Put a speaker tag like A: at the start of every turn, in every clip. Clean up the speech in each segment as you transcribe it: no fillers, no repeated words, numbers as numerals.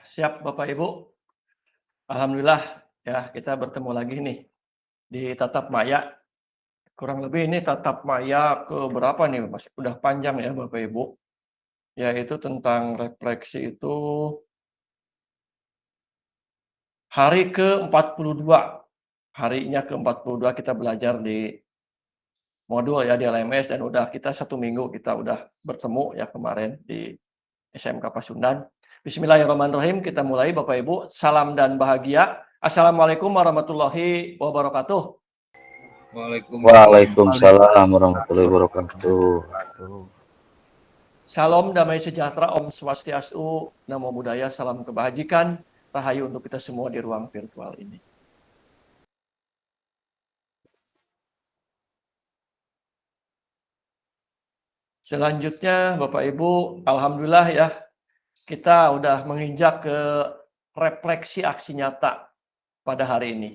A: Siap Bapak Ibu. Alhamdulillah ya kita bertemu lagi nih di Tatap Maya. Kurang lebih ini Tatap Maya ke berapa nih Mas? Udah panjang ya Bapak Ibu. Yaitu tentang refleksi itu hari ke-42. Harinya ke-42 kita belajar di modul ya di LMS dan udah kita 1 minggu kita udah bertemu ya kemarin di SMK Pasundan. Bismillahirrahmanirrahim. Kita mulai Bapak Ibu. Salam dan bahagia. Assalamualaikum warahmatullahi wabarakatuh.
B: Waalaikumsalam warahmatullahi wabarakatuh.
A: Salam damai sejahtera, Om Swastiastu, Namo Buddhaya, salam kebajikan, rahayu untuk kita semua di ruang virtual ini. Selanjutnya Bapak Ibu, Alhamdulillah ya, kita udah menginjak ke refleksi aksi nyata pada hari ini,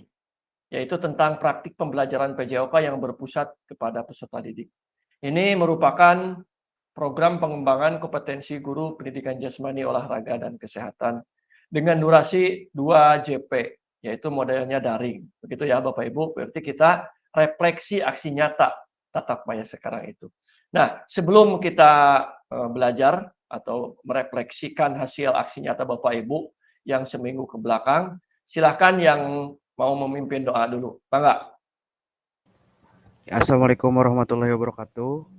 A: yaitu tentang praktik pembelajaran PJOK yang berpusat kepada peserta didik. Ini merupakan program pengembangan kompetensi guru pendidikan jasmani, olahraga, dan kesehatan dengan durasi 2 JP, yaitu modelnya daring. Begitu ya Bapak Ibu, berarti kita refleksi aksi nyata tatap maya sekarang itu. Nah, sebelum kita belajar atau merefleksikan hasil aksi nyata Bapak Ibu yang seminggu ke belakang, silahkan yang mau memimpin doa dulu. Bangga.
C: Assalamualaikum warahmatullahi wabarakatuh.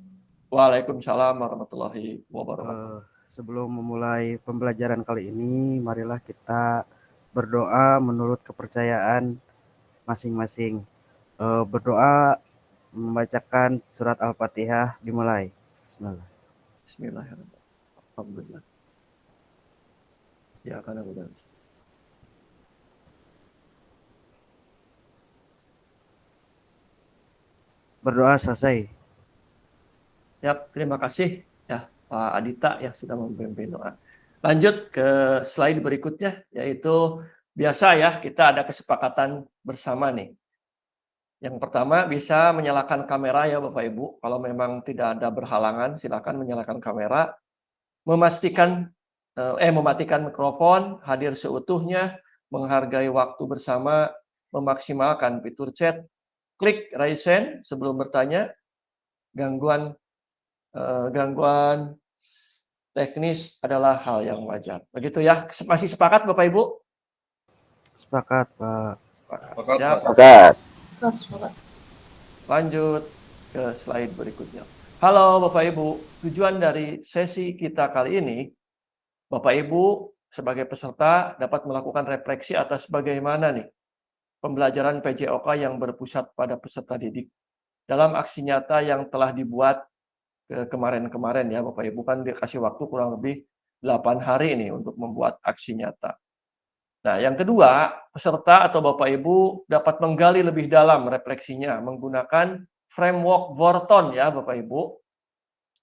A: Waalaikumsalam warahmatullahi wabarakatuh.
C: Sebelum memulai pembelajaran kali ini, marilah kita berdoa menurut kepercayaan masing-masing. Berdoa membacakan surat Al-Fatihah, dimulai. Bismillah.
A: Bismillahirrahmanirrahim. Alhamdulillah. Ya, karena udah.
C: Berdoa selesai.
A: Ya, terima kasih ya Pak Adita ya sudah memimpin doa. Lanjut ke slide berikutnya, yaitu biasa ya kita ada kesepakatan bersama nih. Yang pertama bisa menyalakan kamera ya Bapak Ibu. Kalau memang tidak ada berhalangan, silakan menyalakan kamera. Mematikan mikrofon, hadir seutuhnya, menghargai waktu bersama, memaksimalkan fitur chat, klik raise hand sebelum bertanya. Gangguan teknis adalah hal yang wajar. Begitu ya. Masih sepakat Bapak Ibu?
C: Sepakat, Pak.
A: Siap.
B: Sepakat.
A: Lanjut ke slide berikutnya. Halo Bapak Ibu, tujuan dari sesi kita kali ini, Bapak Ibu sebagai peserta dapat melakukan refleksi atas bagaimana nih pembelajaran PJOK yang berpusat pada peserta didik dalam aksi nyata yang telah dibuat kemarin-kemarin ya Bapak Ibu, kan dikasih waktu kurang lebih 8 hari ini untuk membuat aksi nyata. Nah, yang kedua, peserta atau Bapak Ibu dapat menggali lebih dalam refleksinya menggunakan framework Wharton ya Bapak Ibu,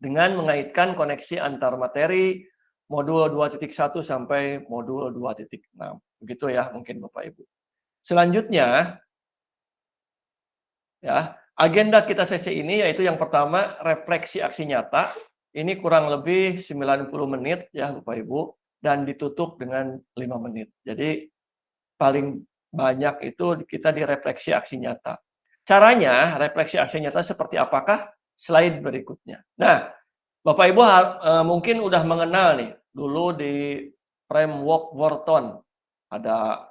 A: dengan mengaitkan koneksi antar materi modul 2.1 sampai modul 2.6. Begitu ya mungkin Bapak Ibu. Selanjutnya ya, agenda kita sesi ini yaitu yang pertama refleksi aksi nyata. Ini kurang lebih 90 menit ya Bapak Ibu dan ditutup dengan 5 menit. Jadi paling banyak itu kita direfleksi aksi nyata. Caranya refleksi aksi nyata seperti apakah? Slide berikutnya. Nah, Bapak Ibu mungkin udah mengenal nih dulu di framework Wharton. Ada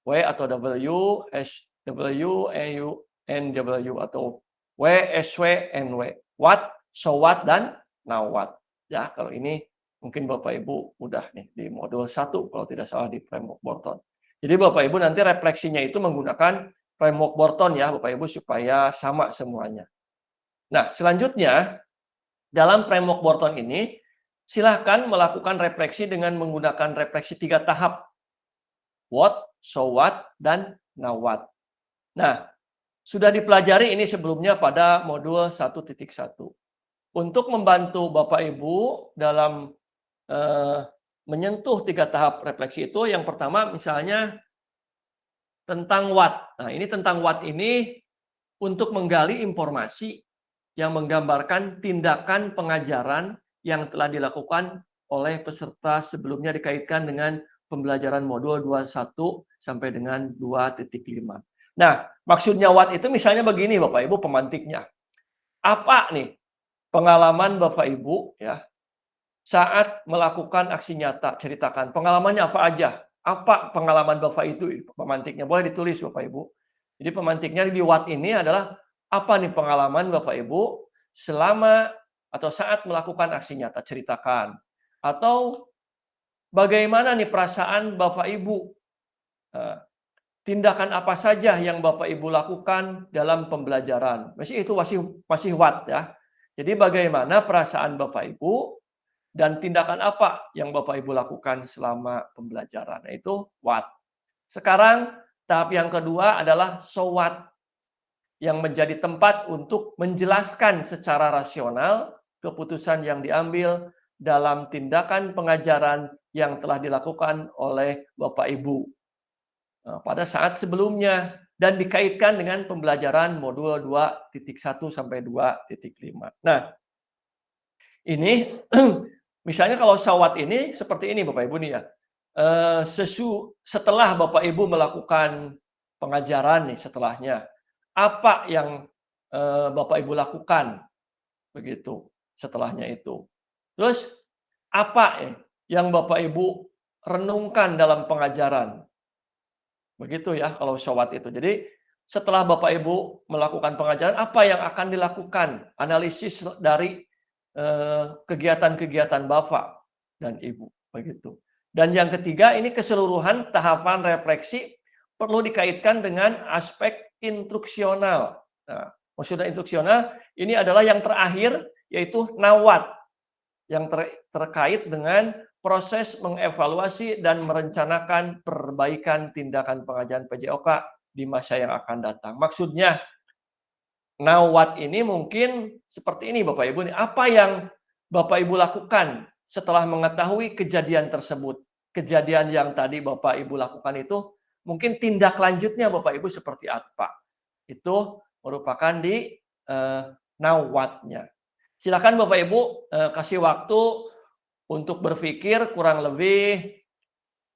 A: W atau W, S, W, E, U, N, W atau W, S, W, N, W. What, so what, dan now what. Ya, kalau ini mungkin Bapak Ibu udah nih di modul 1 kalau tidak salah di framework Wharton. Jadi Bapak Ibu nanti refleksinya itu menggunakan framework Wharton ya Bapak Ibu supaya sama semuanya. Nah, selanjutnya dalam framework Wharton ini silahkan melakukan refleksi dengan menggunakan refleksi 3 tahap. What, so what, dan now what. Nah, sudah dipelajari ini sebelumnya pada modul 1.1. Untuk membantu Bapak Ibu dalam menyentuh 3 tahap refleksi itu, yang pertama misalnya tentang what. Nah, ini tentang what ini untuk menggali informasi yang menggambarkan tindakan pengajaran yang telah dilakukan oleh peserta sebelumnya dikaitkan dengan pembelajaran modul 21 sampai dengan 2.5. Nah, maksudnya what itu misalnya begini Bapak Ibu pemantiknya. Apa nih pengalaman Bapak Ibu ya saat melakukan aksi nyata? Ceritakan pengalamannya apa aja? Apa pengalaman Bapak itu pemantiknya? Boleh ditulis Bapak Ibu. Jadi pemantiknya di what ini adalah apa nih pengalaman Bapak Ibu selama atau saat melakukan aksi nyata? Ceritakan. Atau bagaimana nih perasaan Bapak Ibu? Eh, Tindakan apa saja yang Bapak Ibu lakukan dalam pembelajaran? Masih itu masih what ya. Jadi bagaimana perasaan Bapak Ibu dan tindakan apa yang Bapak Ibu lakukan selama pembelajaran? Nah, itu what. Sekarang tahap yang kedua adalah so what, yang menjadi tempat untuk menjelaskan secara rasional keputusan yang diambil dalam tindakan pengajaran yang telah dilakukan oleh Bapak Ibu pada saat sebelumnya dan dikaitkan dengan pembelajaran modul 2.1 sampai 2.5. Nah, ini misalnya kalau sawat ini seperti ini Bapak Ibu nih ya. Setelah Bapak Ibu melakukan pengajaran nih setelahnya, apa yang Bapak Ibu lakukan begitu setelahnya itu. Terus apa yang Bapak Ibu renungkan dalam pengajaran? Begitu ya kalau sawat itu. Jadi setelah Bapak Ibu melakukan pengajaran, apa yang akan dilakukan? Analisis dari kegiatan-kegiatan Bapak dan Ibu. Begitu. Dan yang ketiga, ini keseluruhan tahapan refleksi perlu dikaitkan dengan aspek instruksional. Nah, maksudnya instruksional, ini adalah yang terakhir, yaitu nawat. Yang terkait dengan proses mengevaluasi dan merencanakan perbaikan tindakan pengajaran PJOK di masa yang akan datang. Maksudnya, now what ini mungkin seperti ini Bapak Ibu. Apa yang Bapak Ibu lakukan setelah mengetahui kejadian tersebut? Kejadian yang tadi Bapak Ibu lakukan itu, mungkin tindak lanjutnya Bapak Ibu seperti apa? Itu merupakan di now what-nya. Silakan Bapak Ibu kasih waktu untuk berpikir kurang lebih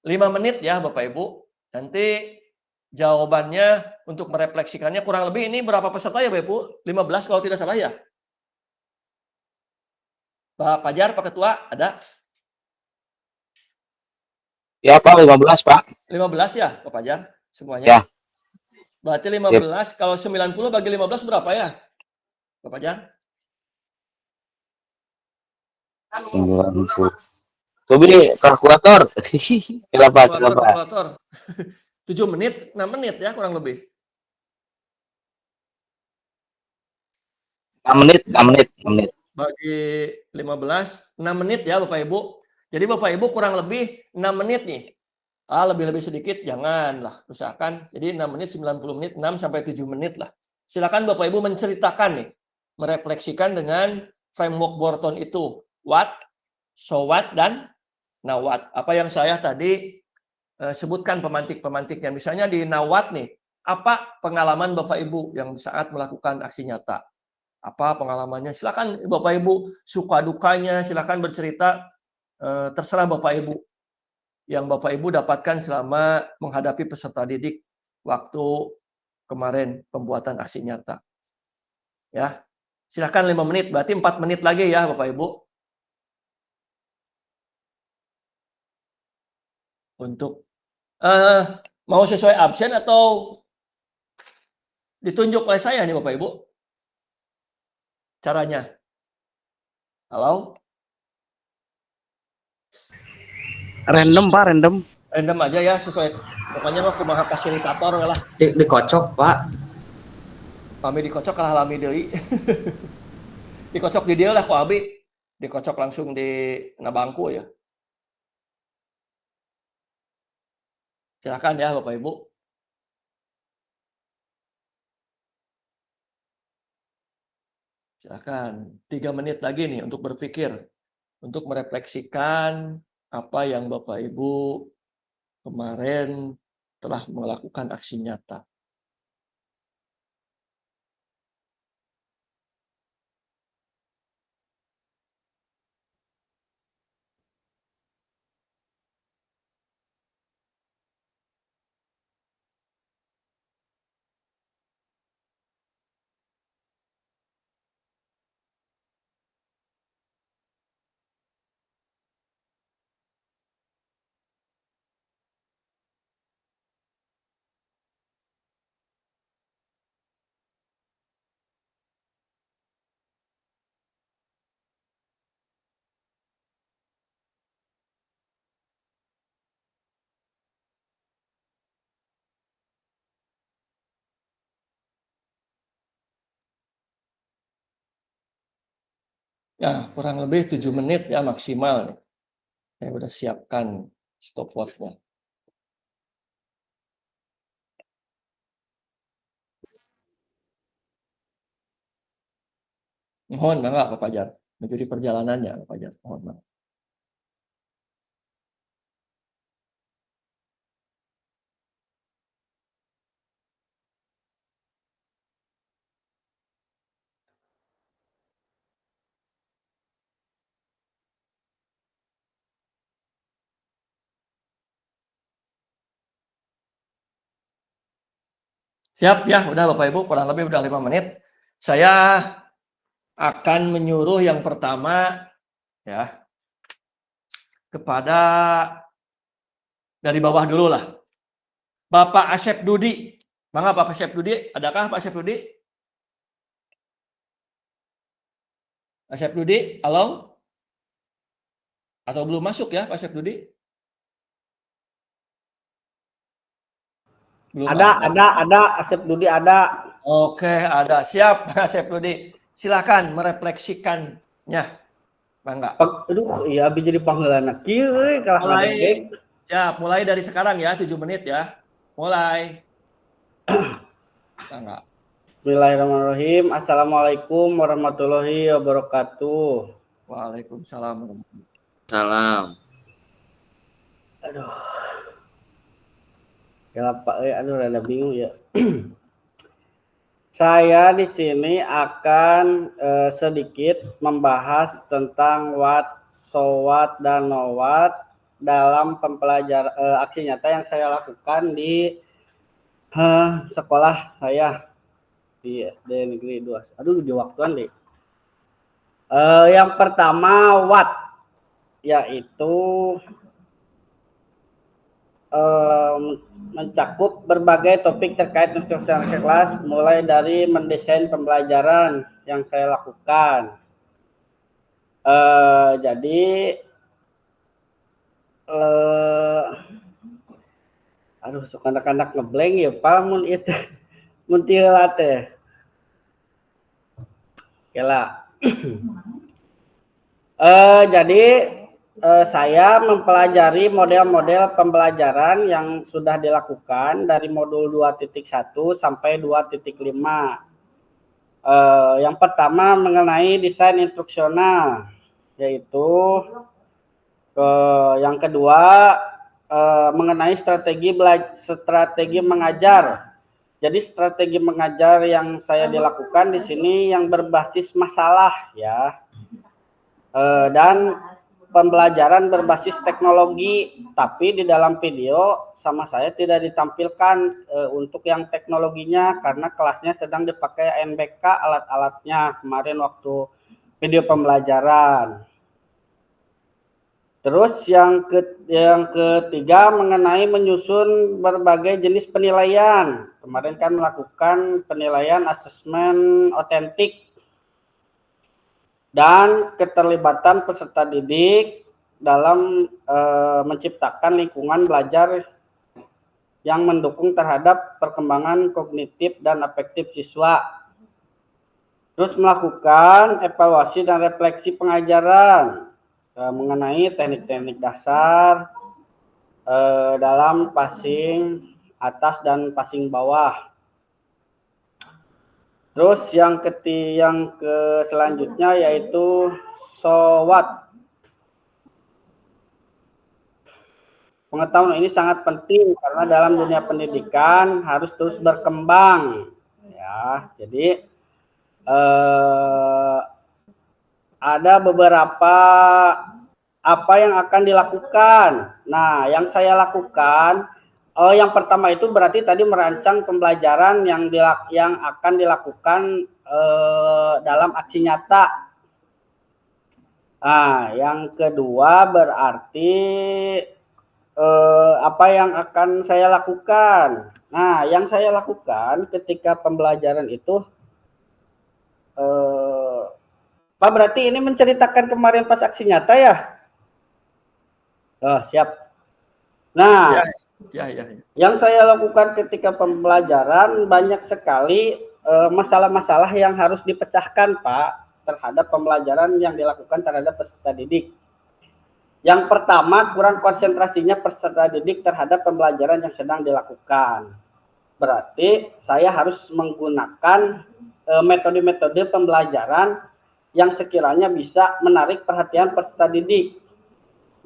A: 5 menit ya Bapak Ibu. Nanti jawabannya untuk merefleksikannya kurang lebih ini berapa peserta ya Bapak Ibu? 15 kalau tidak salah ya? Pak Fajar, Pak Ketua, ada?
B: Ya Pak, 15 Pak.
A: 15 ya Pak Fajar semuanya?
B: Ya.
A: Berarti 15, kalau 90 bagi 15 berapa ya Pak Fajar?
B: 90. Coba nih kalkulator. Kenapa?
A: Kalkulator. 7 menit, 6 menit ya kurang lebih.
B: 6 menit, 6 menit, 6 menit.
A: Bagi 15, 6 menit ya Bapak Ibu. Jadi Bapak Ibu kurang lebih 6 menit nih. Lebih-lebih sedikit janganlah. Misalkan, jadi 6 menit, 90 menit, 6 sampai 7 menit lah. Silakan Bapak Ibu menceritakan nih. Merefleksikan dengan framework Borton itu. What, so what, dan now what. Apa yang saya tadi sebutkan pemantik-pemantiknya. Misalnya di now what nih. Apa pengalaman Bapak Ibu yang saat melakukan aksi nyata? Apa pengalamannya? Silakan Bapak Ibu suka dukanya, silakan bercerita. Terserah Bapak Ibu yang Bapak Ibu dapatkan selama menghadapi peserta didik waktu kemarin pembuatan aksi nyata. Ya. Silakan 5 menit, berarti 4 menit lagi ya Bapak Ibu. Untuk mau sesuai absen atau ditunjuk oleh saya nih Bapak Ibu? Caranya. Halo?
C: Random Pak, random.
A: Random aja ya sesuai. Pokoknya mah kumaha fasilitator lah.
D: Dikocok Pak.
A: Kami dikocok kalah lami deui. Dikocok di dia lah ku abi. Dikocok langsung di bangku ya. Silakan ya Bapak Ibu. Silakan. 3 menit lagi nih untuk berpikir. Untuk merefleksikan apa yang Bapak Ibu kemarin telah melakukan aksi nyata. Ya, kurang lebih 7 menit ya maksimal nih. Saya udah siapkan stopwatch-nya. Mohon banget Pak Fajar, mengikuti perjalanannya Pak Fajar, mohon banget. Siap ya, udah Bapak Ibu, kurang lebih udah 5 menit. Saya akan menyuruh yang pertama ya kepada dari bawah dulu lah. Bapak Asep Dudi. Mangga Bapak Asep Dudi, adakah Pak Asep Dudi? Asep Dudi, halo? Atau belum masuk ya Pak Asep Dudi? Belum
C: Ada, Asep Dudi ada.
A: Oke, ada. Siap, Asep Dudi. Silakan merefleksikannya. Mangga.
C: Aduh, iya abi jadi panggilan kieu kalah
A: Mulai, ya, mulai dari sekarang ya, 7 menit ya. Mulai. Mangga.
C: Bismillahirrahmanirrahim. Assalamualaikum warahmatullahi wabarakatuh.
A: Waalaikumsalam.
B: Salam.
C: Aduh. Kenapa? Aduh, rada bingung ya. Saya di sini akan sedikit membahas tentang what, so what, dan no what dalam pembelajaran aksi nyata yang saya lakukan di sekolah saya di SD Negeri 2. Aduh, di waktuan deh. Yang pertama what, yaitu mencakup berbagai topik terkait instruksi kelas, mulai dari mendesain pembelajaran yang saya lakukan. Jadi aduh, suka anak-anak ngeblank ya Pak, mun itu mun tieulah teh. Kela. Jadi saya mempelajari model-model pembelajaran yang sudah dilakukan dari modul 2.1 sampai 2.5. Yang pertama mengenai desain instruksional, yaitu yang kedua mengenai strategi mengajar. Jadi strategi mengajar yang saya dilakukan di sini yang berbasis masalah ya, dan pembelajaran berbasis teknologi, tapi di dalam video sama saya tidak ditampilkan untuk yang teknologinya karena kelasnya sedang dipakai NBK alat-alatnya kemarin waktu video pembelajaran. Terus yang ketiga mengenai menyusun berbagai jenis penilaian. Kemarin kan melakukan penilaian asesmen otentik dan keterlibatan peserta didik dalam menciptakan lingkungan belajar yang mendukung terhadap perkembangan kognitif dan afektif siswa. Terus melakukan evaluasi dan refleksi pengajaran mengenai teknik-teknik dasar dalam passing atas dan passing bawah. Terus yang selanjutnya yaitu so what. Pengetahuan ini sangat penting karena dalam dunia pendidikan harus terus berkembang. Ya, jadi ada beberapa apa yang akan dilakukan. Nah, yang saya lakukan, yang pertama itu berarti tadi merancang pembelajaran yang akan dilakukan dalam aksi nyata. Nah, yang kedua berarti apa yang akan saya lakukan. Nah, yang saya lakukan ketika pembelajaran itu Pak, berarti ini menceritakan kemarin pas aksi nyata ya? Oh, siap. Nah,
A: ya.
C: Yang saya lakukan ketika pembelajaran banyak sekali masalah-masalah yang harus dipecahkan, Pak. terhadap pembelajaran yang dilakukan terhadap peserta didik. Yang pertama, kurang konsentrasinya peserta didik terhadap pembelajaran yang sedang dilakukan. Berarti saya harus menggunakan metode-metode pembelajaran yang sekiranya bisa menarik perhatian peserta didik.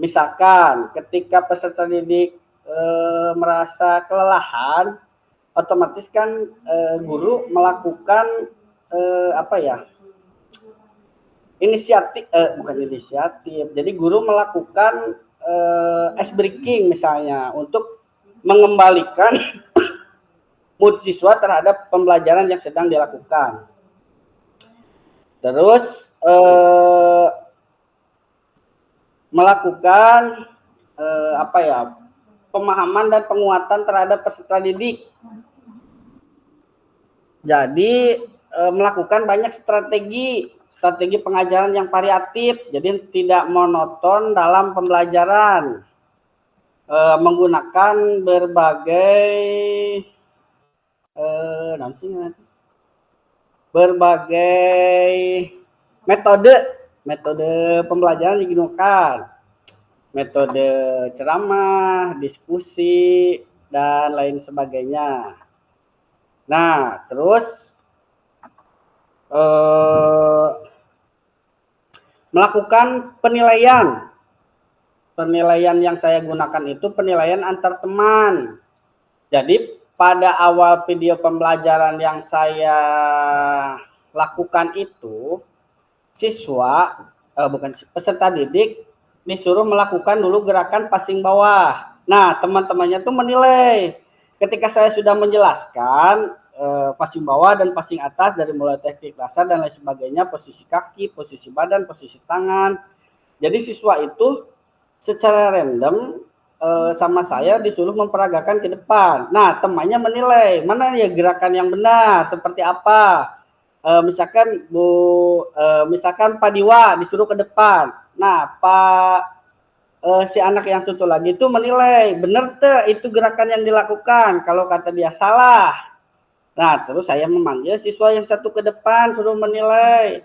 C: Misalkan ketika peserta didik merasa kelelahan, otomatis kan guru melakukan bukan inisiatif. Jadi guru melakukan ice breaking misalnya untuk mengembalikan mood siswa terhadap pembelajaran yang sedang dilakukan. Terus melakukan pemahaman dan penguatan terhadap peserta didik. Jadi melakukan banyak strategi pengajaran yang variatif, jadi tidak monoton dalam pembelajaran, menggunakan berbagai metode pembelajaran digunakan, metode ceramah, diskusi, dan lain sebagainya. Nah, terus melakukan penilaian. Penilaian yang saya gunakan itu penilaian antar teman. Jadi pada awal video pembelajaran yang saya lakukan itu, peserta didik disuruh melakukan dulu gerakan passing bawah. Nah, teman-temannya tuh menilai. Ketika saya sudah menjelaskan passing bawah dan passing atas dari mulai teknik dasar dan lain sebagainya, posisi kaki, posisi badan, posisi tangan. Jadi siswa itu secara random sama saya disuruh memperagakan ke depan. Nah, temannya menilai mana ya gerakan yang benar, seperti apa. Misalkan Pak Diwa disuruh ke depan. Nah, si anak yang satu lagi itu menilai, benar tuh itu gerakan yang dilakukan. Kalau kata dia salah. Nah, terus saya memanggil siswa yang satu ke depan, suruh menilai.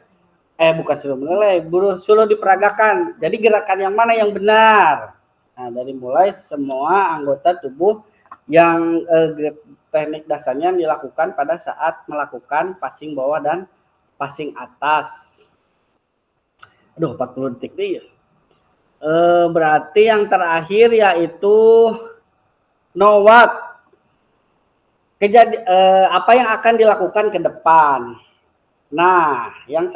C: Bukan suruh menilai, suruh diperagakan. Jadi gerakan yang mana yang benar. Nah, dari mulai semua anggota tubuh yang teknik dasarnya dilakukan pada saat melakukan passing bawah dan passing atas. 40 detik nih. Berarti yang terakhir yaitu know what. Apa yang akan dilakukan ke depan. Nah, yang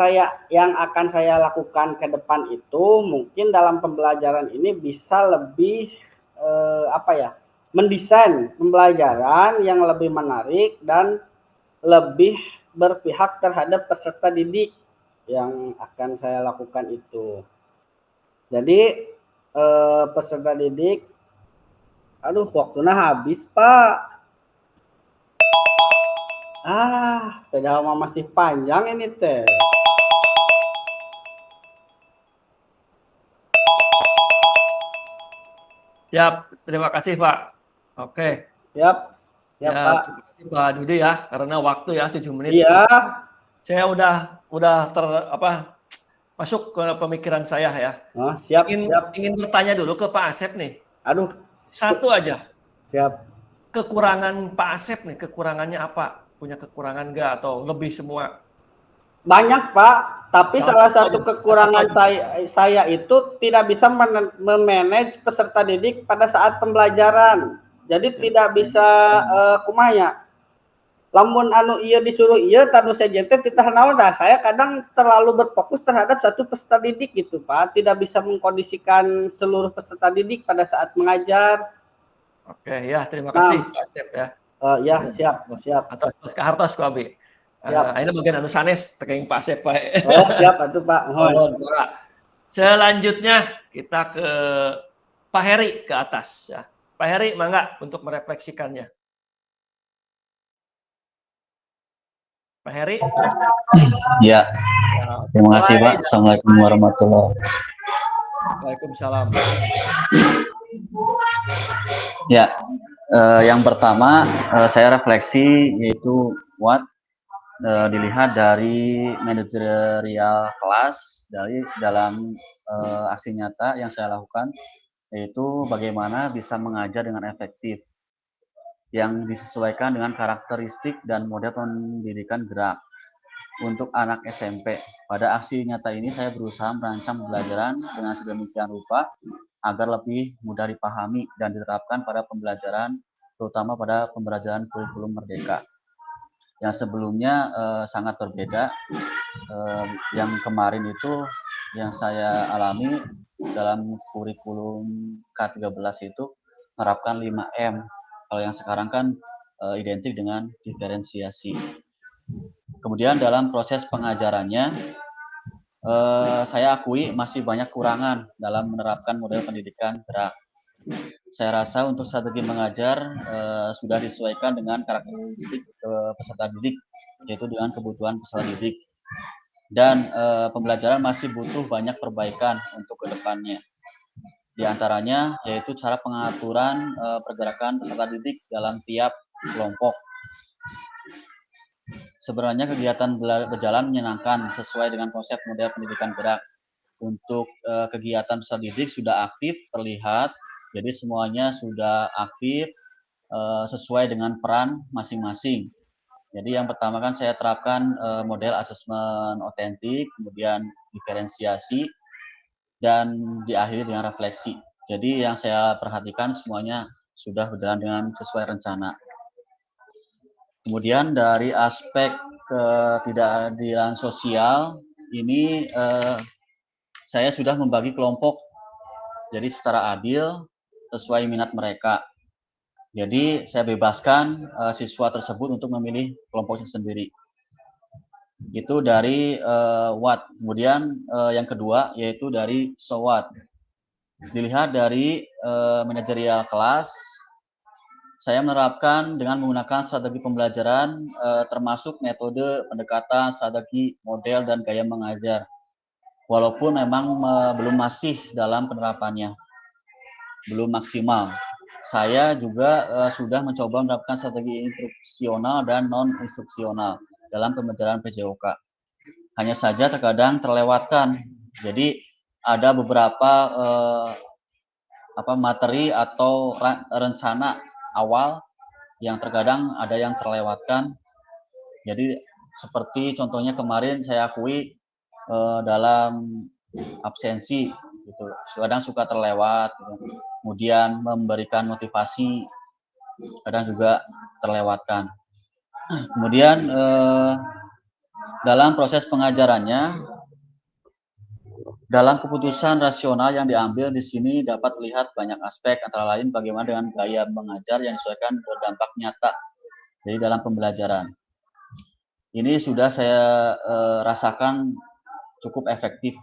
C: akan saya lakukan ke depan itu mungkin dalam pembelajaran ini bisa lebih mendesain pembelajaran yang lebih menarik dan lebih berpihak terhadap peserta didik yang akan saya lakukan itu. Jadi peserta didik, waktunya habis, Pak. Padahal masih panjang ini teh.
A: Siap, terima kasih Pak. Oke.
C: Siap.
A: Ya,
C: Pak.
A: Terima kasih Pak Dudi ya, karena waktu ya 7 menit.
C: Iya.
A: Saya udah masuk ke pemikiran saya ya.
C: Siap.
A: Ingin bertanya dulu ke Pak Asep nih. Satu aja.
C: Siap.
A: Kekurangan Pak Asep nih, kekurangannya apa? Punya kekurangan nggak atau lebih semua?
C: Banyak Pak, tapi salah satu kekurangan saya itu tidak bisa memanage peserta didik pada saat pembelajaran. Jadi tidak bisa kumaya. Lamun iya disuruh tanu sejen teh titah naon dah. Saya kadang terlalu berfokus terhadap satu peserta didik gitu Pak, tidak bisa mengkondisikan seluruh peserta didik pada saat mengajar.
A: Oke ya, terima kasih Pak Asep ya.
C: Ya, siap.
A: Atas kehartos ku abi. Ini bagian sanes teking Pak Asep Pak.
C: Siap atuh Pak.
A: Selanjutnya kita ke Pak Heri ke atas ya. Pak Heri mangga untuk merefleksikannya. Pak Heri.
D: Ya. Terima kasih Pak. Assalamualaikum warahmatullahi wabarakatuh.
A: Waalaikumsalam.
D: Ya, yang pertama saya refleksi yaitu what dilihat dari manajerial kelas dari dalam aksi nyata yang saya lakukan, yaitu bagaimana bisa mengajar dengan efektif yang disesuaikan dengan karakteristik dan model pendidikan gerak untuk anak SMP. Pada aksi nyata ini saya berusaha merancang pembelajaran dengan sedemikian rupa agar lebih mudah dipahami dan diterapkan pada pembelajaran, terutama pada pembelajaran kurikulum Merdeka. Yang sebelumnya sangat berbeda. Yang kemarin itu yang saya alami dalam kurikulum K13 itu menerapkan 5M. Kalau yang sekarang kan identik dengan diferensiasi. Kemudian dalam proses pengajarannya, saya akui masih banyak kurangan dalam menerapkan model pendidikan gerak. Saya rasa untuk strategi mengajar sudah disesuaikan dengan karakteristik peserta didik, yaitu dengan kebutuhan peserta didik. Dan pembelajaran masih butuh banyak perbaikan untuk kedepannya. Di antaranya yaitu cara pengaturan pergerakan peserta didik dalam tiap kelompok. Sebenarnya kegiatan berjalan menyenangkan sesuai dengan konsep model pendidikan gerak. Untuk kegiatan peserta didik sudah aktif terlihat, jadi semuanya sudah aktif sesuai dengan peran masing-masing. Jadi yang pertama kan saya terapkan model asesmen otentik, kemudian diferensiasi, dan diakhiri dengan refleksi. Jadi yang saya perhatikan semuanya sudah berjalan dengan sesuai rencana. Kemudian dari aspek ketidakadilan sosial, ini saya sudah membagi kelompok jadi secara adil sesuai minat mereka. Jadi saya bebaskan siswa tersebut untuk memilih kelompoknya sendiri. Itu dari what. Kemudian yang kedua yaitu dari so what. Dilihat dari manajerial kelas, saya menerapkan dengan menggunakan strategi pembelajaran termasuk metode pendekatan, strategi, model, dan gaya mengajar. Walaupun memang belum masih dalam penerapannya, belum maksimal. Saya juga sudah mencoba menerapkan strategi instruksional dan non-instruksional dalam pembelajaran PJOK. Hanya saja terkadang terlewatkan. Jadi ada beberapa materi atau rencana awal yang terkadang ada yang terlewatkan. Jadi seperti contohnya kemarin saya akui dalam absensi gitu, kadang suka terlewat gitu. Kemudian memberikan motivasi kadang juga terlewatkan. Kemudian dalam proses pengajarannya, dalam keputusan rasional yang diambil di sini dapat lihat banyak aspek, antara lain bagaimana dengan gaya mengajar yang disesuaikan berdampak nyata jadi dalam pembelajaran. Ini sudah saya rasakan cukup efektif.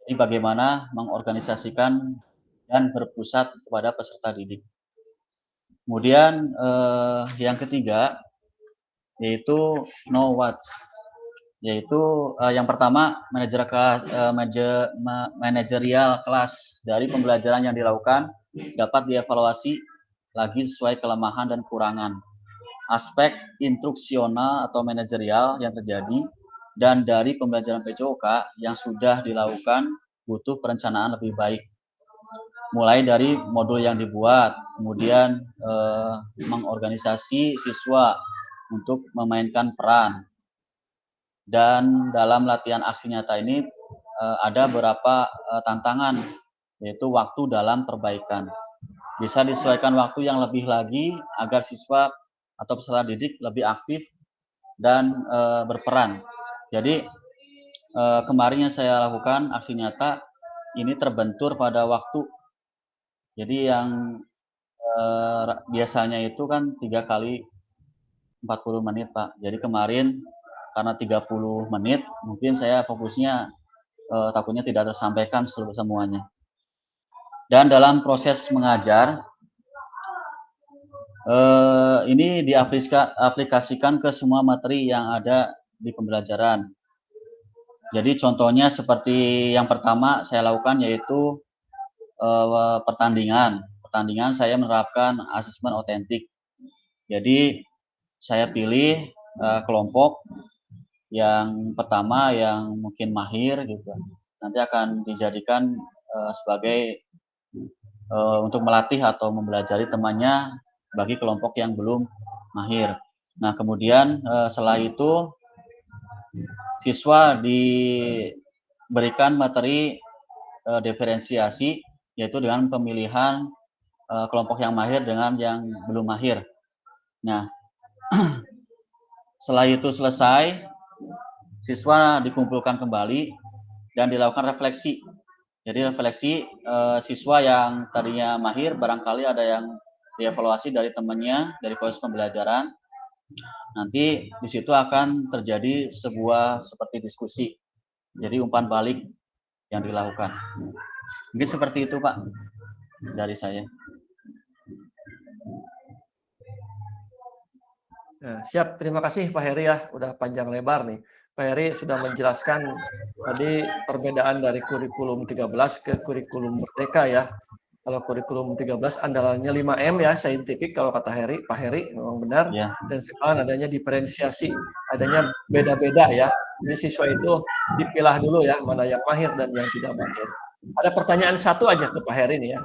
D: Ini bagaimana mengorganisasikan dan berpusat kepada peserta didik. Kemudian yang ketiga yaitu know what, yaitu yang pertama manajerial kelas. Dari pembelajaran yang dilakukan dapat dievaluasi lagi sesuai kelemahan dan kekurangan. Aspek instruksional atau manajerial yang terjadi dan dari pembelajaran PJOK yang sudah dilakukan butuh perencanaan lebih baik. Mulai dari modul yang dibuat, kemudian mengorganisasi siswa untuk memainkan peran. Dan dalam latihan aksi nyata ini ada beberapa tantangan, yaitu waktu dalam perbaikan. Bisa disesuaikan waktu yang lebih lagi agar siswa atau peserta didik lebih aktif dan berperan. Jadi kemarin yang saya lakukan aksi nyata ini terbentur pada waktu. Jadi yang biasanya itu kan 3 kali 40 menit Pak. Jadi kemarin karena 30 menit mungkin saya fokusnya takutnya tidak tersampaikan semuanya. Dan dalam proses mengajar ini diaplikasikan ke semua materi yang ada di pembelajaran. Jadi contohnya seperti yang pertama saya lakukan yaitu pertandingan. Pertandingan saya menerapkan asesmen otentik. Jadi saya pilih kelompok. Yang pertama yang mungkin mahir gitu, nanti akan dijadikan sebagai untuk melatih atau mempelajari temannya bagi kelompok yang belum mahir. Nah, kemudian setelah itu siswa diberikan materi diferensiasi, yaitu dengan pemilihan kelompok yang mahir dengan yang belum mahir. Nah, setelah itu selesai, siswa dikumpulkan kembali dan dilakukan refleksi. Jadi refleksi siswa yang tadinya mahir, barangkali ada yang dievaluasi dari temannya dari proses pembelajaran. Nanti di situ akan terjadi sebuah seperti diskusi. Jadi umpan balik yang dilakukan. Mungkin seperti itu, Pak, dari saya.
A: Nah, siap, terima kasih Pak Heri ya, udah panjang lebar nih. Pak Heri sudah menjelaskan tadi perbedaan dari kurikulum 13 ke kurikulum Merdeka ya. Kalau kurikulum 13 andalannya 5M ya, saintifik kalau kata Pak Heri memang benar.
D: Ya.
A: Dan sekarang adanya diferensiasi, adanya beda-beda ya. Jadi siswa itu dipilah dulu ya, mana yang mahir dan yang tidak mahir. Ada pertanyaan satu aja ke Pak Heri nih ya.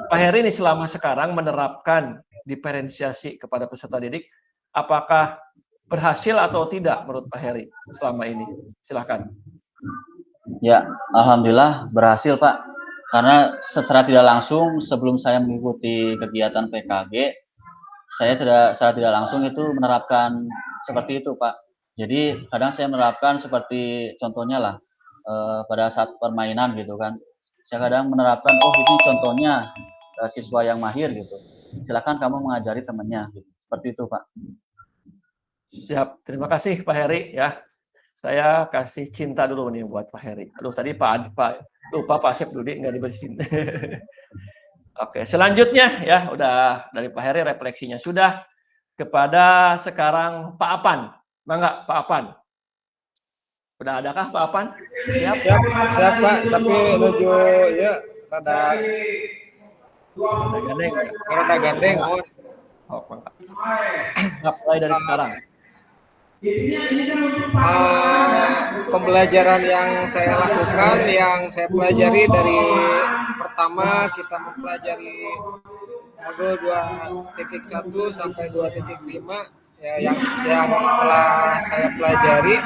A: Pak Heri ini selama sekarang menerapkan diferensiasi kepada peserta didik, apakah berhasil atau tidak menurut Pak Heri selama ini? Silahkan.
D: Ya, alhamdulillah berhasil, Pak. Karena secara tidak langsung sebelum saya mengikuti kegiatan PKG, saya tidak langsung itu menerapkan seperti itu, Pak. Jadi kadang saya menerapkan seperti contohnya lah pada saat permainan gitu kan. Saya kadang menerapkan, oh ini contohnya siswa yang mahir gitu. Silakan kamu mengajari temannya. Gitu. Seperti itu, Pak.
A: Siap, terima kasih Pak Heri ya. Saya kasih cinta dulu nih buat Pak Heri. Aduh tadi Pak lupa Pak Asep Dudi nggak dibersihin. Oke, selanjutnya ya udah dari Pak Heri refleksinya sudah, kepada sekarang Pak Apan. Mangga Pak Apan. Udah adakah Pak Apan? Siap?
E: Siap Pak, tapi menuju ya rada
A: gandeng.
E: Rada gandeng.
A: Oh, mangga. Mulai dari sekarang.
E: Pembelajaran yang saya lakukan, yang saya pelajari dari pertama kita mempelajari modul 2.1 sampai 2.5 ya, yang setelah saya pelajari,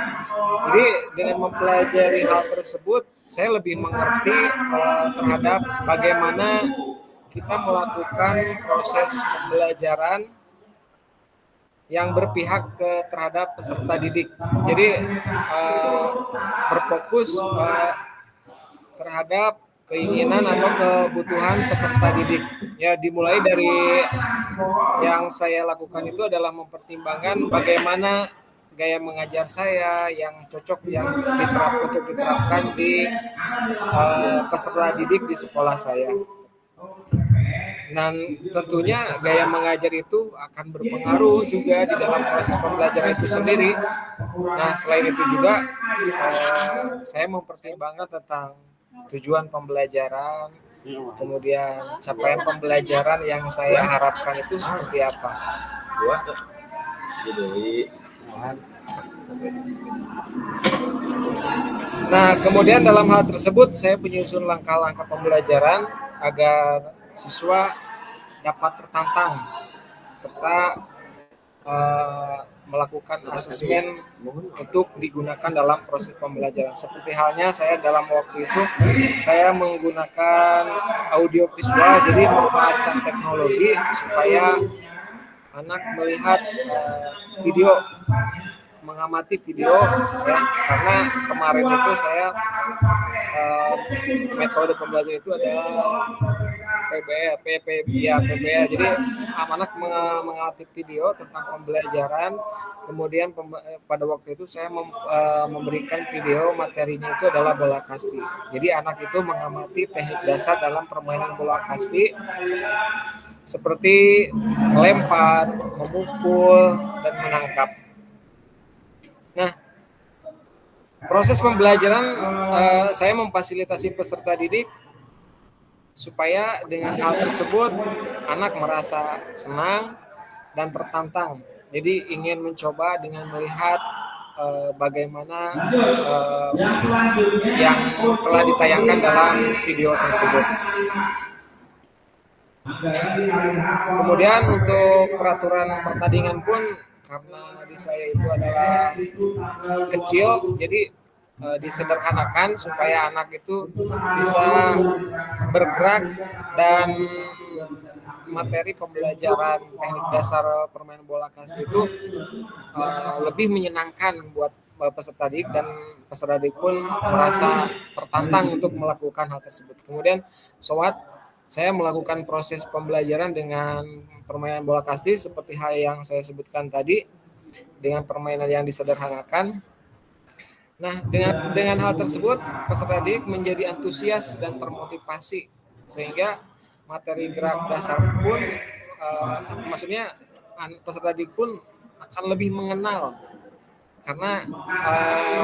E: jadi dengan mempelajari hal tersebut saya lebih mengerti terhadap bagaimana kita melakukan proses pembelajaran yang berpihak terhadap peserta didik. Jadi berfokus terhadap keinginan atau kebutuhan peserta didik. Ya, dimulai dari yang saya lakukan itu adalah mempertimbangkan bagaimana gaya mengajar saya yang cocok yang untuk diterapkan di peserta didik di sekolah saya. Dan tentunya gaya mengajar itu akan berpengaruh juga di dalam proses pembelajaran itu sendiri. Nah, selain itu juga saya mempertimbangkan tentang tujuan pembelajaran, kemudian capaian pembelajaran yang saya harapkan itu seperti apa. Nah, kemudian dalam hal tersebut saya menyusun langkah-langkah pembelajaran agar siswa dapat tertantang serta melakukan asesmen untuk digunakan dalam proses pembelajaran. Seperti halnya saya dalam waktu itu saya menggunakan audio visual, jadi memanfaatkan teknologi supaya anak melihat video, mengamati video ya, karena kemarin itu saya metode pembelajaran itu adalah PBL. Jadi anak mengamati video tentang pembelajaran, kemudian pada waktu itu saya memberikan video materinya itu adalah bola kasti. Jadi anak itu mengamati teknik dasar dalam permainan bola kasti seperti melempar, memukul, dan menangkap. Nah, proses pembelajaran saya memfasilitasi peserta didik supaya dengan hal tersebut anak merasa senang dan tertantang Jadi ingin mencoba dengan melihat bagaimana yang telah ditayangkan dalam video tersebut. Kemudian untuk peraturan pertandingan pun karena di saya itu adalah kecil, jadi disederhanakan supaya anak itu bisa bergerak dan materi pembelajaran teknik dasar permainan bola kasti itu lebih menyenangkan buat peserta didik, dan peserta didik pun merasa tertantang untuk melakukan hal tersebut. Kemudian sobat, saya melakukan proses pembelajaran dengan permainan bola kasti seperti hal yang saya sebutkan tadi, dengan permainan yang disederhanakan. Nah, dengan hal tersebut peserta didik menjadi antusias dan termotivasi, sehingga materi gerak dasar pun maksudnya peserta didik pun akan lebih mengenal, karena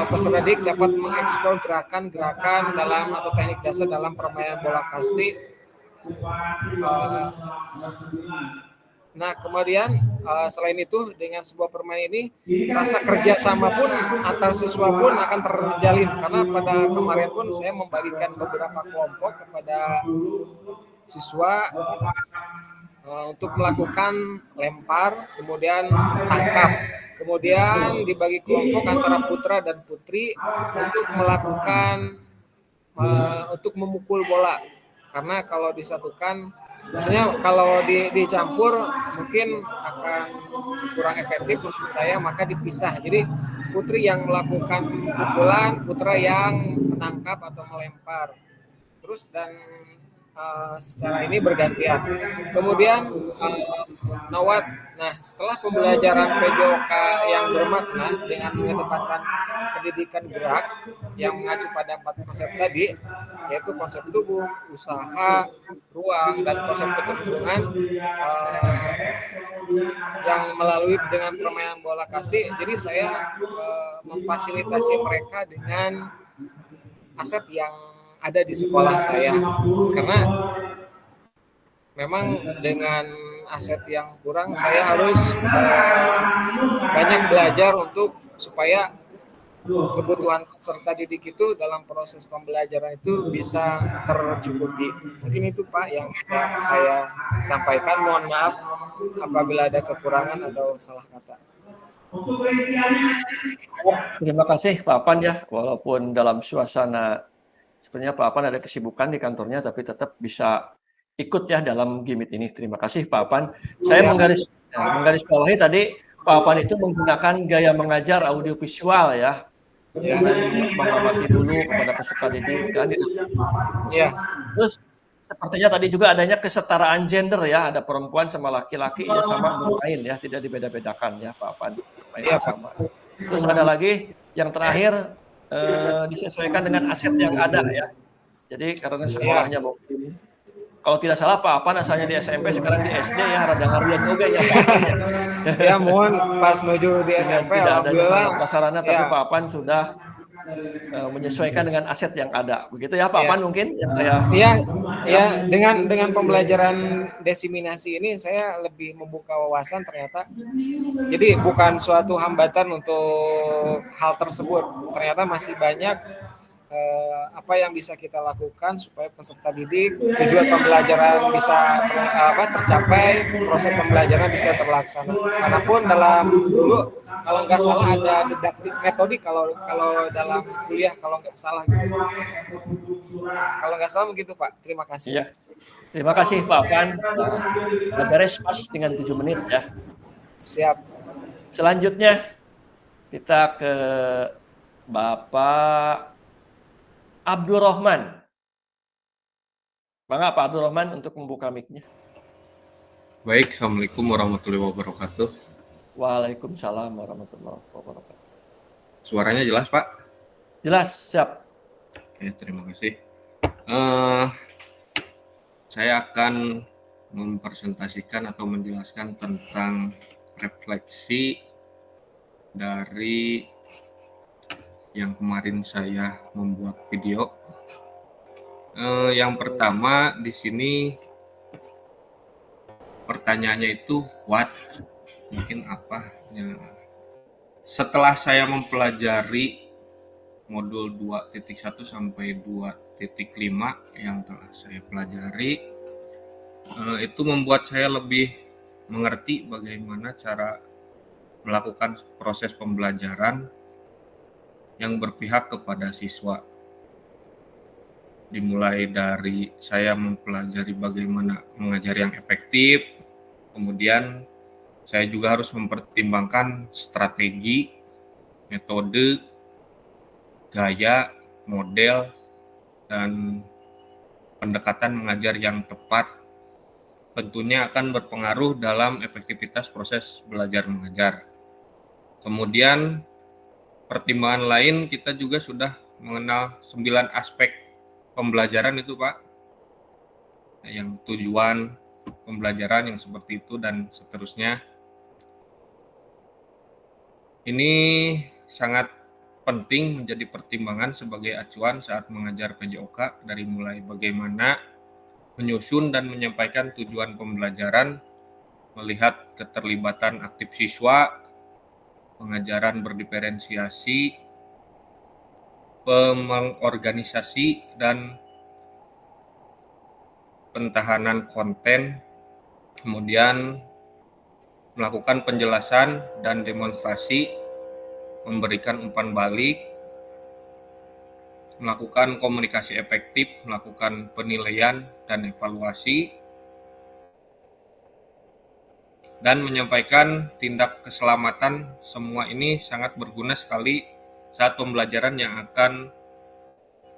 E: peserta didik dapat mengeksplor gerakan-gerakan dalam atau teknik dasar dalam permainan bola kasti. Nah, kemudian selain itu dengan sebuah permainan ini rasa kerjasama pun antar siswa pun akan terjalin, karena pada kemarin pun saya membagikan beberapa kelompok kepada siswa untuk melakukan lempar, kemudian tangkap, kemudian dibagi kelompok antara putra dan putri untuk melakukan untuk memukul bola, karena kalau disatukan, maksudnya kalau dicampur mungkin akan kurang efektif menurut saya, maka dipisah. Jadi putri yang melakukan pukulan, putra yang menangkap atau melempar. Terus dan secara ini bergantian. Kemudian setelah pembelajaran PJOK yang bermakna dengan mengedepankan pendidikan gerak yang mengacu pada 4 konsep tadi, yaitu konsep tubuh, usaha, ruang, dan konsep keterhubungan yang melalui dengan permainan bola kasti. Jadi saya memfasilitasi mereka dengan aset yang ada di sekolah saya, karena memang dengan aset yang kurang saya harus banyak belajar untuk supaya kebutuhan peserta didik itu dalam proses pembelajaran itu bisa tercukupi. Mungkin itu Pak yang saya sampaikan. Mohon maaf apabila ada kekurangan atau salah kata.
A: Terima kasih Pak Apan ya, walaupun dalam suasana sebenarnya Pak Apan ada kesibukan di kantornya, tapi tetap bisa ikut ya dalam gimmick ini. Terima kasih Pak Apan. Saya menggarisbawahi tadi Pak Apan itu menggunakan gaya mengajar audiovisual ya, dengan mengamati dulu kepada peserta didik kan.
E: Ya.
A: Terus sepertinya tadi juga adanya kesetaraan gender ya, ada perempuan sama laki-laki ya, sama bermain ya, tidak dibeda-bedakan ya Pak Apan, bermain sama. Terus ada lagi yang terakhir, disesuaikan dengan aset yang ada ya. Jadi karena sekolahnya mungkin, kalau tidak salah Pak Apan asalnya di SMP, sekarang di SD ya, rada ngarian juga ya Pak Apan ya.
E: Ya mohon pas menuju di SMP,
A: tidak
E: alhamdulillah
A: ada prasarana, tapi
E: ya.
A: Pak Apan sudah menyesuaikan dengan aset yang ada. Begitu ya Pak
E: Ya.
A: Apan mungkin yang saya.
E: Ya, dengan pembelajaran desiminasi ini saya lebih membuka wawasan ternyata. Jadi bukan suatu hambatan untuk hal tersebut. Ternyata masih banyak apa yang bisa kita lakukan supaya peserta didik tujuan pembelajaran bisa tercapai, proses pembelajaran bisa terlaksana. Karena pun dalam dulu kalau nggak salah ada didaktik metodik kalau dalam kuliah kalau nggak salah gitu. Kalau nggak salah begitu Pak. Terima kasih.
A: Ya. Terima kasih Pak Apan. Beres pas dengan 7 menit ya.
E: Siap.
A: Selanjutnya kita ke Bapak Abdurrahman. Bangga Pak Abdurrahman untuk membuka mic-nya.
F: Baik, Assalamualaikum warahmatullahi wabarakatuh.
A: Waalaikumsalam warahmatullahi wabarakatuh.
F: Suaranya jelas, Pak?
A: Jelas, siap.
F: Oke, terima kasih. Saya akan mempresentasikan atau menjelaskan tentang refleksi dari yang kemarin saya membuat video. Yang pertama di sini pertanyaannya itu what, mungkin apa ya, setelah saya mempelajari modul 2.1 sampai 2.5 yang telah saya pelajari, itu membuat saya lebih mengerti bagaimana cara melakukan proses pembelajaran yang berpihak kepada siswa. Dimulai dari saya mempelajari bagaimana mengajar yang efektif, kemudian saya juga harus mempertimbangkan strategi, metode, gaya, model, dan pendekatan mengajar yang tepat tentunya akan berpengaruh dalam efektivitas proses belajar mengajar. Kemudian pertimbangan lain, kita juga sudah mengenal 9 aspek pembelajaran itu, Pak. Yang tujuan pembelajaran yang seperti itu dan seterusnya. Ini sangat penting menjadi pertimbangan sebagai acuan saat mengajar PJOK, dari mulai bagaimana menyusun dan menyampaikan tujuan pembelajaran, melihat keterlibatan aktif siswa, pengajaran berdiferensiasi, pengorganisasi, dan pentahanan konten, kemudian melakukan penjelasan dan demonstrasi, memberikan umpan balik, melakukan komunikasi efektif, melakukan penilaian dan evaluasi, dan menyampaikan tindak keselamatan. Semua ini sangat berguna sekali saat pembelajaran yang akan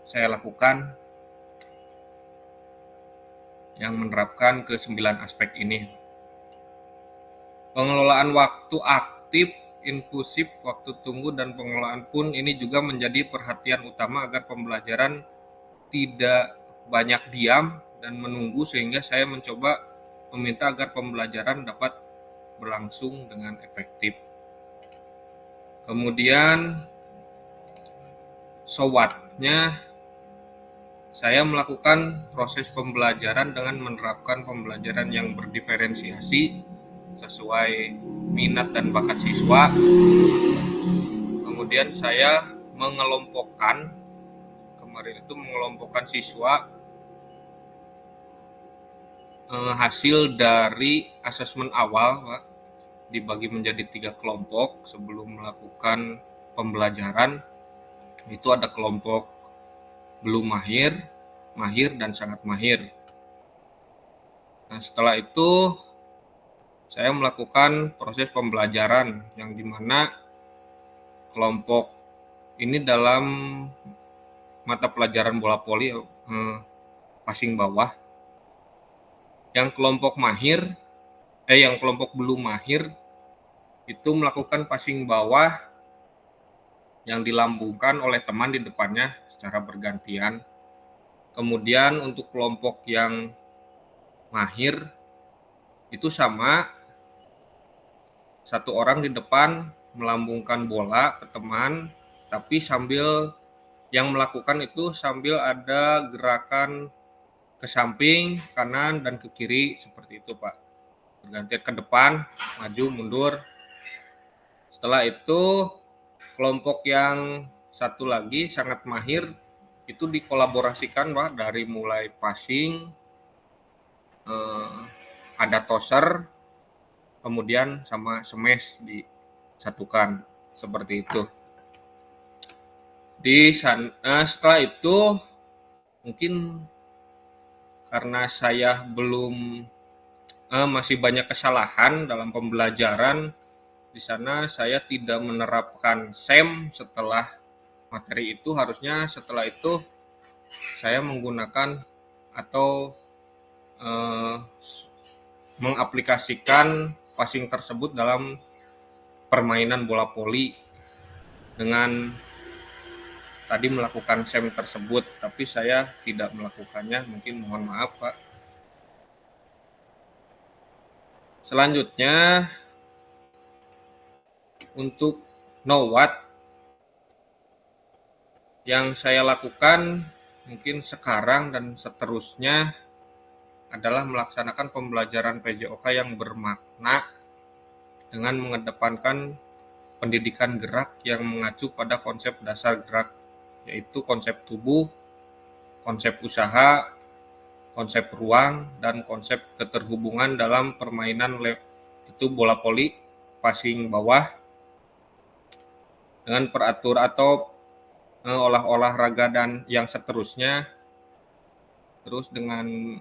F: saya lakukan yang menerapkan ke-9 aspek ini. Pengelolaan waktu aktif, inklusif, waktu tunggu, dan pengelolaan pun ini juga menjadi perhatian utama agar pembelajaran tidak banyak diam dan menunggu, sehingga saya mencoba meminta agar pembelajaran dapat berlangsung dengan efektif. Kemudian SWOT-nya, saya melakukan proses pembelajaran dengan menerapkan pembelajaran yang berdiferensiasi sesuai minat dan bakat siswa. Kemudian saya mengelompokkan, kemarin itu mengelompokkan siswa hasil dari asesmen awal, Pak, dibagi menjadi 3 kelompok sebelum melakukan pembelajaran. Itu ada kelompok belum mahir, mahir, dan sangat mahir. Nah, setelah itu saya melakukan proses pembelajaran yang dimana kelompok ini dalam mata pelajaran bola voli passing bawah. Yang kelompok mahir, yang kelompok belum mahir itu melakukan passing bawah yang dilambungkan oleh teman di depannya secara bergantian. Kemudian untuk kelompok yang mahir itu sama, satu orang di depan melambungkan bola ke teman, tapi sambil yang melakukan itu sambil ada gerakan ke samping, kanan, dan ke kiri seperti itu, Pak. Bergantian ke depan, maju, mundur. Setelah itu kelompok yang satu lagi sangat mahir itu dikolaborasikan, Pak, dari mulai passing, ada tosser, kemudian sama smash disatukan seperti itu. Setelah itu mungkin karena saya belum masih banyak kesalahan dalam pembelajaran di sana, saya tidak menerapkan SEM setelah materi itu. Harusnya setelah itu saya menggunakan atau mengaplikasikan passing tersebut dalam permainan bola voli dengan tadi melakukan SEM tersebut, tapi saya tidak melakukannya, mungkin mohon maaf, Pak. Selanjutnya untuk know what yang saya lakukan mungkin sekarang dan seterusnya adalah melaksanakan pembelajaran PJOK yang bermakna dengan mengedepankan pendidikan gerak yang mengacu pada konsep dasar gerak, yaitu konsep tubuh, konsep usaha, konsep ruang, dan konsep keterhubungan dalam permainan itu bola voli, passing bawah, dengan peratur atau olahraga dan yang seterusnya, terus dengan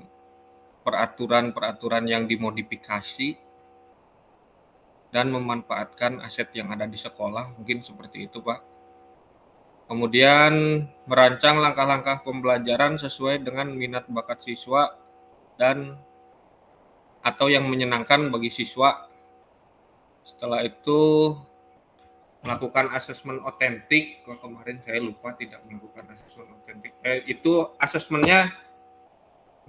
F: peraturan-peraturan yang dimodifikasi dan memanfaatkan aset yang ada di sekolah, mungkin seperti itu Pak. Kemudian merancang langkah-langkah pembelajaran sesuai dengan minat bakat siswa dan atau yang menyenangkan bagi siswa. Setelah itu melakukan asesmen otentik. Kemarin saya lupa tidak melakukan asesmen otentik. Itu asesmennya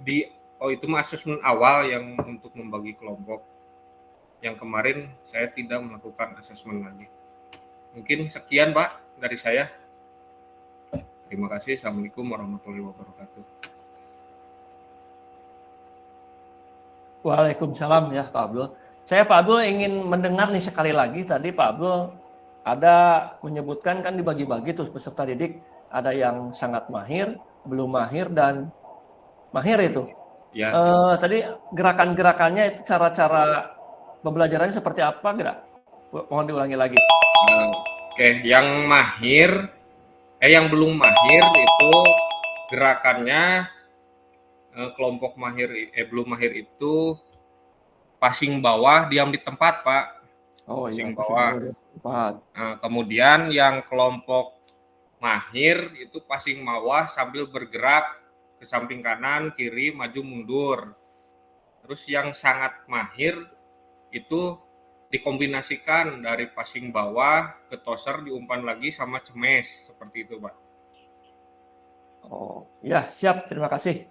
F: itu mah asesmen awal yang untuk membagi kelompok. Yang kemarin saya tidak melakukan asesmen lagi. Mungkin sekian Pak dari saya. Terima kasih. Assalamualaikum warahmatullahi wabarakatuh.
A: Waalaikumsalam ya Pak Abdul. Saya Pak Abdul ingin mendengar nih sekali lagi, tadi Pak Abdul ada menyebutkan kan dibagi-bagi tuh peserta didik, ada yang sangat mahir, belum mahir, dan mahir itu.
F: Ya.
A: Tadi gerakan-gerakannya itu cara-cara pembelajarannya seperti apa gerak? Mohon diulangi lagi.
F: Oke, yang belum mahir itu gerakannya kelompok belum mahir itu passing bawah, diam di tempat Pak.
A: Oh iya,
F: Passing bawah.
A: Tempat.
F: Nah, kemudian yang kelompok mahir itu passing bawah sambil bergerak ke samping kanan, kiri, maju, mundur. Terus yang sangat mahir itu dikombinasikan dari passing bawah ke toser, diumpan lagi sama cemes, seperti itu Pak.
A: Oh ya, siap, terima kasih.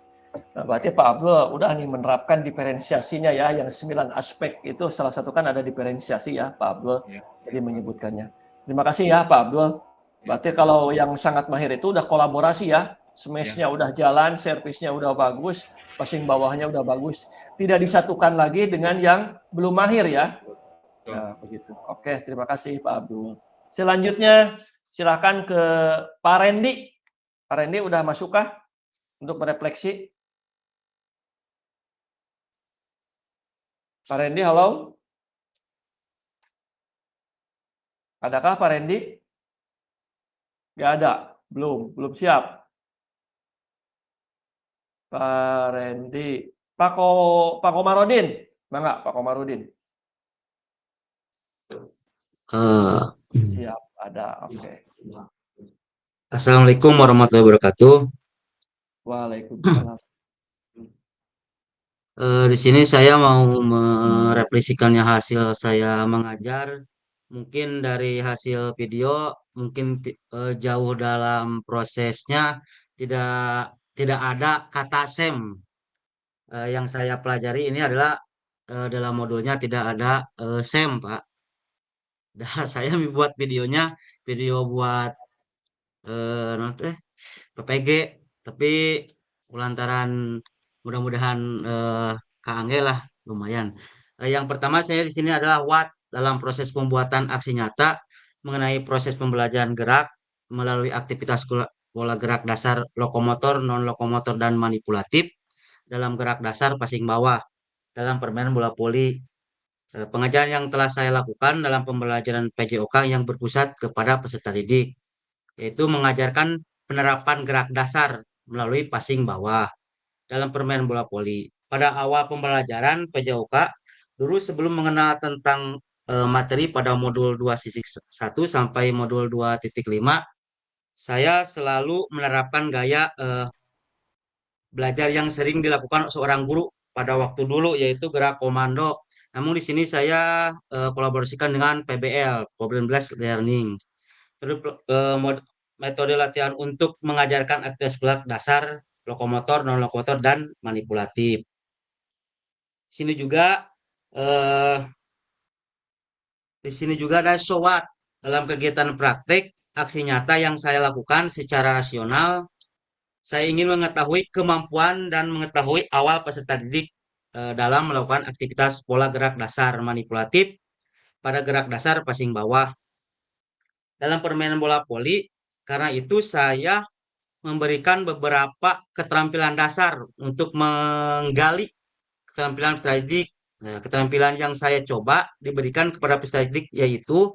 A: Nah, berarti Pak Abdul udah nih menerapkan diferensiasinya ya, yang 9 aspek itu salah satu kan ada diferensiasi ya Pak Abdul,
F: Ya.
A: jadi menyebutkannya. Terima kasih ya Pak Abdul. Berarti kalau yang sangat mahir itu udah kolaborasi ya, smash-nya udah jalan, servisnya udah bagus, passing bawahnya udah bagus. Tidak disatukan lagi dengan yang belum mahir ya. Nah, begitu. Oke, terima kasih Pak Abdul. Selanjutnya silakan ke Pak Rendi. Pak Rendi udah masukkah untuk merefleksi? Pak Rendi, halo? Adakah Pak Rendi? Nggak ada, belum siap. Pak Rendi, Pak Komarudin, enggak Pak Komarudin? Siap, ada, oke.
G: Assalamualaikum warahmatullahi wabarakatuh.
A: Waalaikumsalam.
G: Di sini saya mau merefleksikannya hasil saya mengajar. Mungkin dari hasil video, mungkin jauh dalam prosesnya tidak ada kata SEM. Yang saya pelajari ini adalah dalam modulnya tidak ada SEM, Pak. Dan saya membuat videonya, video buat PPG, tapi lantaran mudah-mudahan Kak Angge lah lumayan. Yang pertama saya di sini adalah Watt dalam proses pembuatan aksi nyata mengenai proses pembelajaran gerak melalui aktivitas pola gerak dasar lokomotor, non lokomotor dan manipulatif dalam gerak dasar passing bawah dalam permainan bola voli. Pengajaran yang telah saya lakukan dalam pembelajaran PJOK yang berpusat kepada peserta didik, yaitu mengajarkan penerapan gerak dasar melalui passing bawah dalam permainan bola voli. Pada awal pembelajaran PJOK, dulu sebelum mengenal tentang materi pada modul 2.1 sampai modul 2.5, saya selalu menerapkan gaya belajar yang sering dilakukan seorang guru pada waktu dulu, yaitu gerak komando. Namun di sini saya kolaborasikan dengan PBL, Problem Based Learning. Terus metode latihan untuk mengajarkan aktivitas gerak dasar, lokomotor, non lokomotor, dan manipulatif. Di sini juga ada SWOT dalam kegiatan praktek aksi nyata yang saya lakukan secara rasional. Saya ingin mengetahui kemampuan dan mengetahui awal peserta didik dalam melakukan aktivitas pola gerak dasar manipulatif pada gerak dasar passing bawah. Dalam permainan bola voli, karena itu saya memberikan beberapa keterampilan dasar untuk menggali keterampilan peserta didik. Nah, keterampilan yang saya coba diberikan kepada peserta didik yaitu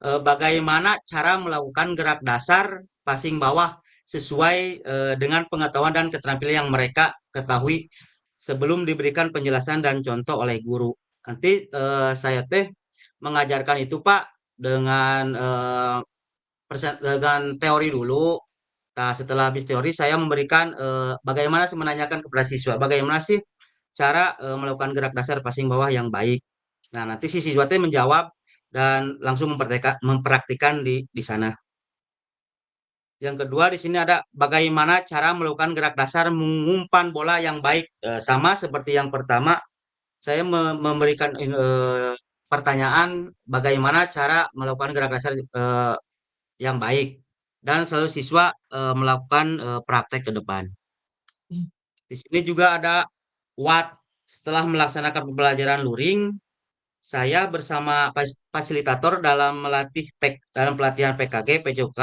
G: bagaimana cara melakukan gerak dasar passing bawah sesuai dengan pengetahuan dan keterampilan yang mereka ketahui sebelum diberikan penjelasan dan contoh oleh guru. Nanti saya mengajarkan itu Pak dengan dengan teori dulu. Nah, setelah habis teori saya memberikan bagaimana sih menanyakan kepada siswa, bagaimana sih cara melakukan gerak dasar passing bawah yang baik. Nah, nanti si siswa menjawab dan langsung mempraktikkan di sana. Yang kedua di sini ada bagaimana cara melakukan gerak dasar mengumpan bola yang baik. Sama seperti yang pertama, saya memberikan pertanyaan bagaimana cara melakukan gerak dasar yang baik dan selalu siswa melakukan praktek ke depan. Di sini juga ada what setelah melaksanakan pembelajaran luring, saya bersama fasilitator dalam pelatihan PKG PJOK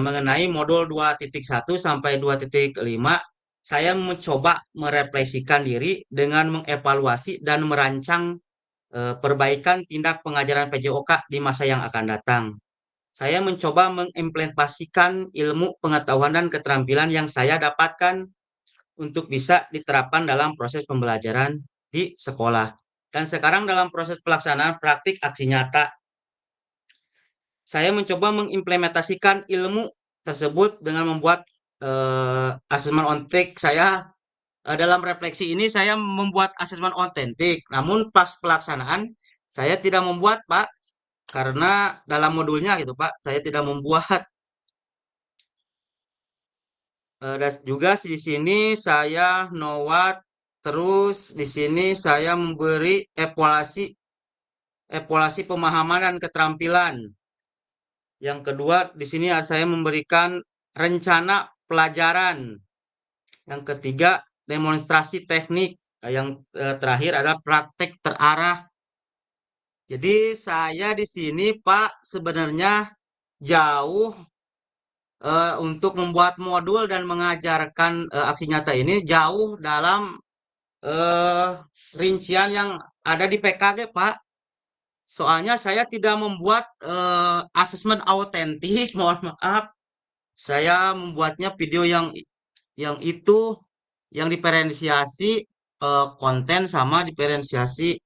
G: mengenai modul 2.1 sampai 2.5, saya mencoba merefleksikan diri dengan mengevaluasi dan merancang perbaikan tindak pengajaran PJOK di masa yang akan datang. Saya mencoba mengimplementasikan ilmu, pengetahuan, dan keterampilan yang saya dapatkan untuk bisa diterapkan dalam proses pembelajaran di sekolah. Dan sekarang dalam proses pelaksanaan praktik aksi nyata, saya mencoba mengimplementasikan ilmu tersebut dengan membuat asesmen ontek. Saya dalam refleksi ini saya membuat asesmen otentik. Namun pas pelaksanaan saya tidak membuat Pak, karena dalam modulnya gitu Pak, saya tidak membuat. Dan juga di sini saya nowat, terus di sini saya memberi evaluasi pemahaman dan keterampilan. Yang kedua di sini saya memberikan rencana pelajaran. Yang ketiga demonstrasi teknik. Yang terakhir adalah praktek terarah. Jadi saya di sini Pak sebenarnya jauh untuk membuat modul dan mengajarkan aksi nyata ini jauh dalam rincian yang ada di PKG Pak. Soalnya saya tidak membuat asesmen autentik, mohon maaf. Saya membuatnya video yang itu yang diferensiasi konten sama diferensiasi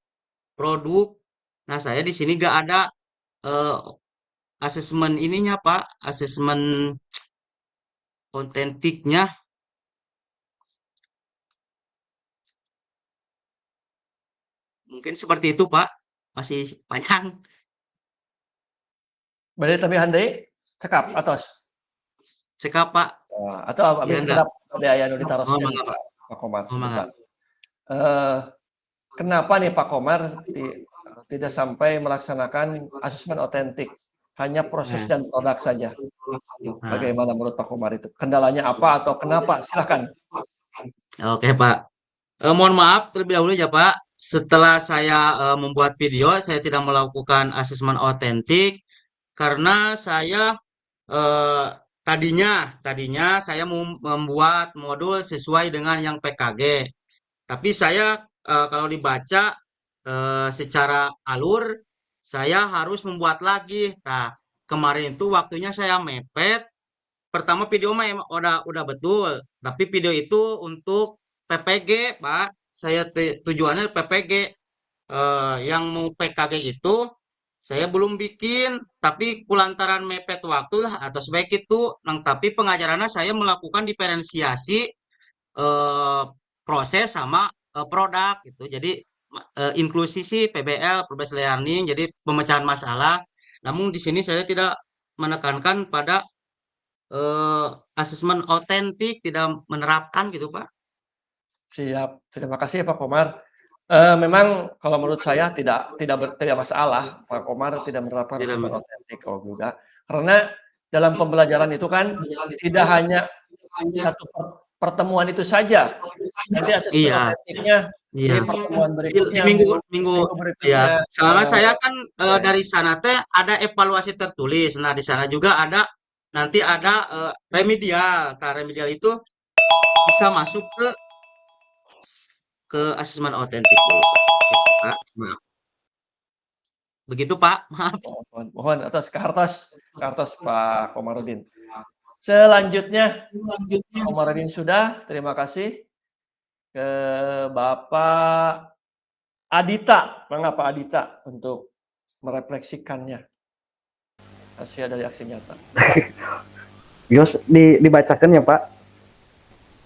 G: produk. Nah, saya di sini gak ada asesmen ininya Pak, asesmen autentiknya. Mungkin seperti itu Pak, masih panjang.
A: Berarti tapi handai cekap atas.
G: Cekap Pak.
A: Atau habis
G: enggak.
A: kedap ada aya nu ditaroskeun Pak Komar sebentar. Kenapa nih Pak Komar tidak sampai melaksanakan asesmen otentik, hanya proses dan produk saja? Bagaimana menurut Pak Komar itu? Kendalanya apa atau kenapa? Silakan.
G: Oke Pak. Mohon maaf terlebih dahulu ya Pak. Setelah saya membuat video, saya tidak melakukan asesmen otentik karena saya tadinya saya membuat modul sesuai dengan yang PKG. Tapi saya kalau dibaca secara alur, saya harus membuat lagi. Nah, kemarin itu waktunya saya mepet. Pertama video mah udah betul, tapi video itu untuk PPG, Pak. Saya tujuannya PPG. Yang mau PKG itu saya belum bikin, tapi kulantaran mepet waktu lah atau sebaik itu. Tapi pengajarannya saya melakukan diferensiasi proses sama produk gitu. Jadi inklusi sih PBL, Progress Learning, jadi pemecahan masalah. Namun di sini saya tidak menekankan pada asesmen otentik, tidak menerapkan gitu Pak.
A: Siap, terima kasih Pak Komar. Memang kalau menurut saya tidak masalah Pak Komar tidak menerapkan asesmen otentik juga, karena dalam pembelajaran itu kan tidak hanya pertemuan itu saja. Nanti asesmen
G: Iya,
A: otentiknya di
G: iya.
A: pertemuan
G: Di
A: berikutnya,
G: minggu
A: minggu
G: minggu
A: minggu
G: ya,
A: berikutnya.
G: soalnya saya kan
A: Ya, ya.
G: dari sana teh ada evaluasi tertulis. Nah, di sana juga ada nanti ada remedial. Nah, remedial itu bisa masuk ke asesmen otentik dulu, Pak. Gitu, Pak. Maaf. Begitu, Pak. Maaf.
A: Mohon atas ke atas Pak Komarudin. Selanjutnya Komarudin sudah, terima kasih. Ke Bapak Adita, mengapa Adita untuk merefleksikannya hasil dari aksi nyata.
H: Yos dibacakan ya Pak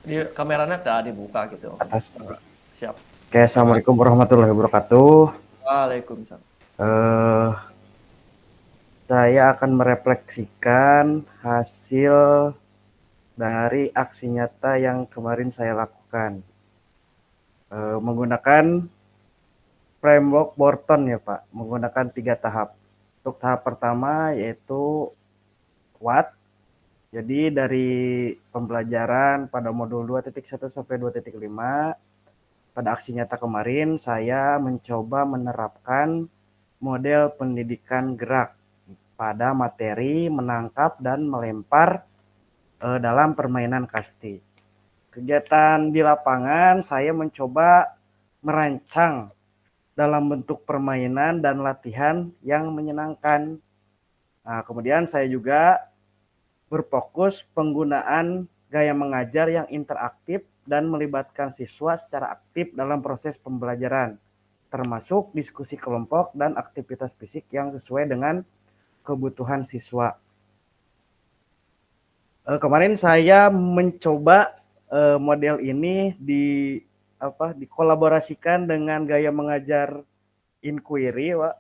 A: Di kameranya tak dibuka gitu.
H: atas.
A: Siap.
H: Oke, Assalamualaikum warahmatullahi wabarakatuh.
A: Waalaikumsalam.
H: Eh, saya akan merefleksikan hasil dari aksi nyata yang kemarin saya lakukan menggunakan framework Borton ya Pak, menggunakan 3 tahap. Untuk tahap pertama yaitu WAT. Jadi dari pembelajaran pada modul 2.1 sampai 2.5 pada aksi nyata kemarin saya mencoba menerapkan model pendidikan gerak pada materi menangkap dan melempar dalam permainan kasti. Kegiatan di lapangan saya mencoba merancang dalam bentuk permainan dan latihan yang menyenangkan. Nah, kemudian saya juga berfokus penggunaan gaya mengajar yang interaktif dan melibatkan siswa secara aktif dalam proses pembelajaran, termasuk diskusi kelompok dan aktivitas fisik yang sesuai dengan kebutuhan siswa. Kemarin saya mencoba model ini dikolaborasikan dengan gaya mengajar inquiry, Pak,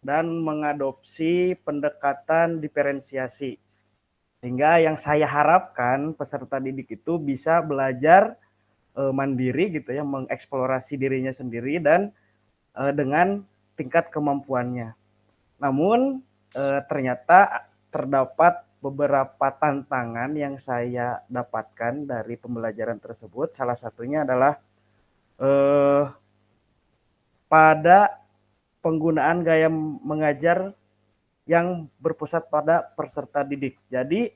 H: dan mengadopsi pendekatan diferensiasi. Sehingga yang saya harapkan peserta didik itu bisa belajar mandiri gitu ya, mengeksplorasi dirinya sendiri dan dengan tingkat kemampuannya. Namun ternyata terdapat beberapa tantangan yang saya dapatkan dari pembelajaran tersebut. Salah satunya adalah pada penggunaan gaya mengajar yang berpusat pada peserta didik. Jadi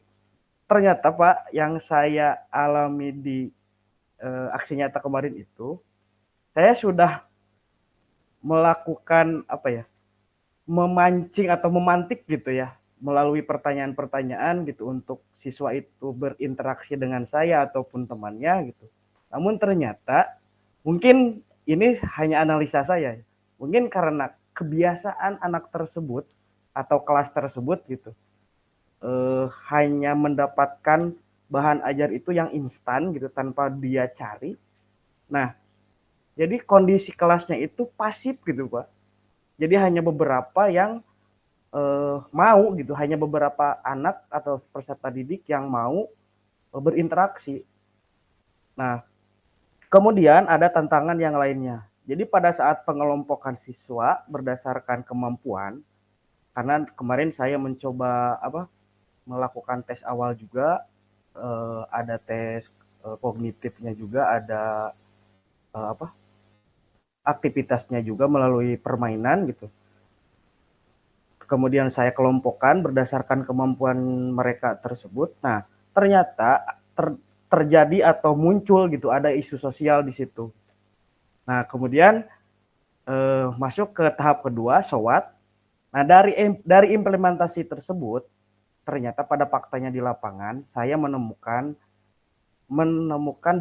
H: ternyata Pak, yang saya alami di aksi nyata kemarin itu, saya sudah melakukan memancing atau memantik gitu ya, melalui pertanyaan-pertanyaan gitu untuk siswa itu berinteraksi dengan saya ataupun temannya gitu. Namun ternyata mungkin ini hanya analisa saya, mungkin karena kebiasaan anak tersebut atau kelas tersebut gitu hanya mendapatkan bahan ajar itu yang instan gitu tanpa dia cari. Nah, jadi kondisi kelasnya itu pasif gitu Pak. Jadi hanya beberapa yang mau gitu, hanya beberapa anak atau peserta didik yang mau berinteraksi. Nah, kemudian ada tantangan yang lainnya. Jadi pada saat pengelompokan siswa berdasarkan kemampuan, karena kemarin saya mencoba melakukan tes awal juga, ada tes kognitifnya juga, ada aktivitasnya juga melalui permainan gitu. Kemudian saya kelompokkan berdasarkan kemampuan mereka tersebut. Nah, ternyata terjadi atau muncul gitu, ada isu sosial di situ. Nah, kemudian masuk ke tahap kedua, SWOT. Nah, dari implementasi tersebut, ternyata pada faktanya di lapangan, saya menemukan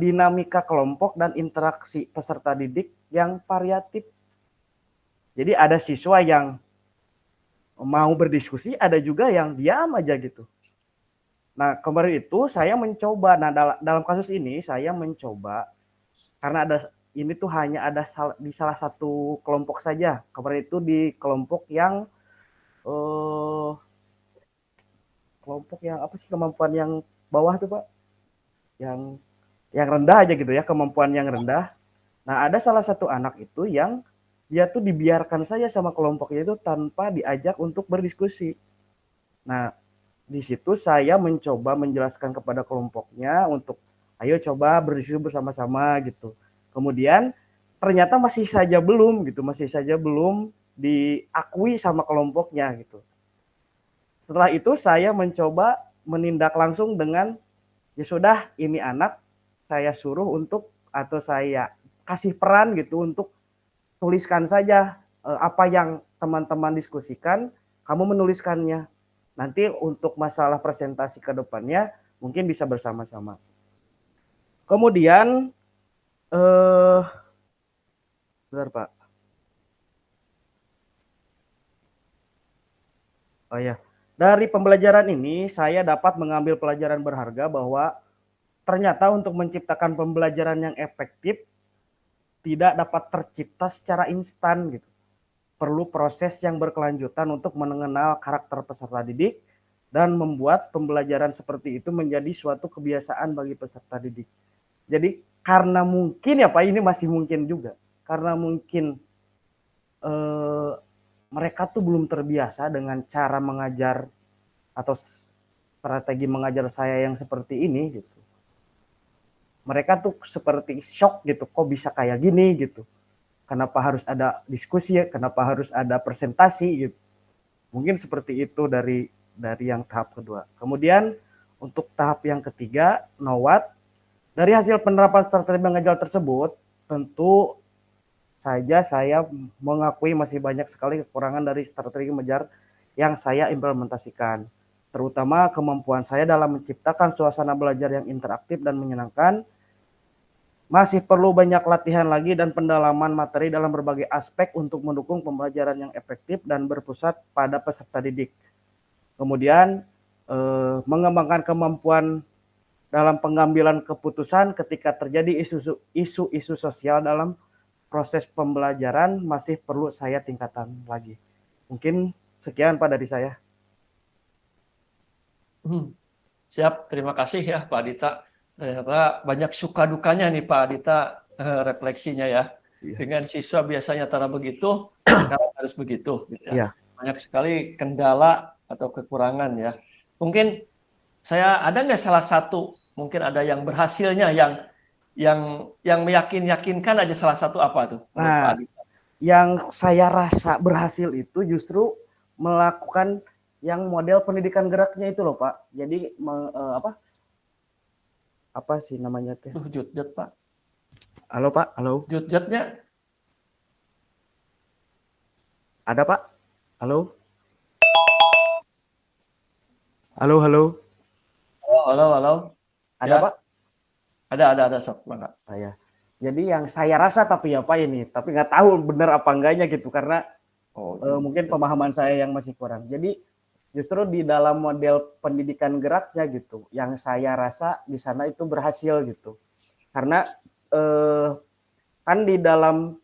H: dinamika kelompok dan interaksi peserta didik yang variatif. Jadi ada siswa yang mau berdiskusi, ada juga yang diam aja gitu. Nah, kemarin itu saya mencoba, dalam kasus ini saya mencoba, karena ini tuh hanya ada di salah satu kelompok saja. Kemarin itu di kelompok yang kemampuan yang bawah tuh Pak, yang rendah aja gitu ya, kemampuan yang rendah. Nah, ada salah satu anak itu yang dia tuh dibiarkan saja sama kelompoknya itu tanpa diajak untuk berdiskusi. Nah, di situ saya mencoba menjelaskan kepada kelompoknya untuk Ayo coba berdiskusi bersama-sama gitu. Kemudian ternyata masih saja belum diakui sama kelompoknya gitu. Setelah itu saya mencoba menindak langsung dengan, ya sudah, ini anak saya suruh untuk, atau saya kasih peran gitu untuk tuliskan saja apa yang teman-teman diskusikan, kamu menuliskannya. Nanti untuk masalah presentasi ke depannya mungkin bisa bersama-sama. Kemudian bentar Pak. Oh ya, dari pembelajaran ini saya dapat mengambil pelajaran berharga bahwa ternyata untuk menciptakan pembelajaran yang efektif tidak dapat tercipta secara instan gitu. Perlu proses yang berkelanjutan untuk mengenal karakter peserta didik dan membuat pembelajaran seperti itu menjadi suatu kebiasaan bagi peserta didik. Jadi karena mungkin ya Pak, ini masih mungkin juga, karena mungkin mereka tuh belum terbiasa dengan cara mengajar atau strategi mengajar saya yang seperti ini gitu. Mereka tuh seperti shock gitu, kok bisa kayak gini gitu. Kenapa harus ada diskusi ya, kenapa harus ada presentasi gitu. Mungkin seperti itu dari yang tahap kedua. Kemudian untuk tahap yang ketiga, NOWAT, dari hasil penerapan strategi mengajar tersebut, tentu saja saya mengakui masih banyak sekali kekurangan dari strategi mengajar yang saya implementasikan. Terutama kemampuan saya dalam menciptakan suasana belajar yang interaktif dan menyenangkan. Masih perlu banyak latihan lagi dan pendalaman materi dalam berbagai aspek untuk mendukung pembelajaran yang efektif dan berpusat pada peserta didik. Kemudian mengembangkan kemampuan dalam pengambilan keputusan ketika terjadi isu-isu sosial dalam proses pembelajaran masih perlu saya tingkatkan lagi. Mungkin sekian Pak dari saya.
A: Siap, terima kasih ya Pak Adita. Ternyata banyak suka dukanya nih Pak Adita refleksinya ya.
H: Iya.
A: Dengan siswa biasanya cara begitu, sekarang harus begitu. Gitu ya.
H: Iya.
A: Banyak sekali kendala atau kekurangan ya. Mungkin saya ada nggak salah satu, mungkin ada yang berhasilnya yang meyakinkan aja, salah satu apa tuh?
H: Nah, yang saya rasa berhasil itu justru melakukan yang model pendidikan geraknya itu loh Pak. Jadi apa sih namanya teh?
A: Jutjat Pak.
H: Halo Pak, halo.
A: Jutjatnya
H: Ada Pak? Halo? Halo, halo.
A: halo.
H: Ada
A: Ya.
H: Pak?
A: Ada sob, Mangga.
H: Saya. Jadi yang saya rasa tapi apa ini? Tapi nggak tahu benar apa enggaknya gitu karena mungkin pemahaman saya yang masih kurang. Jadi justru di dalam model pendidikan geraknya gitu, yang saya rasa di sana itu berhasil gitu. Karena kan di dalam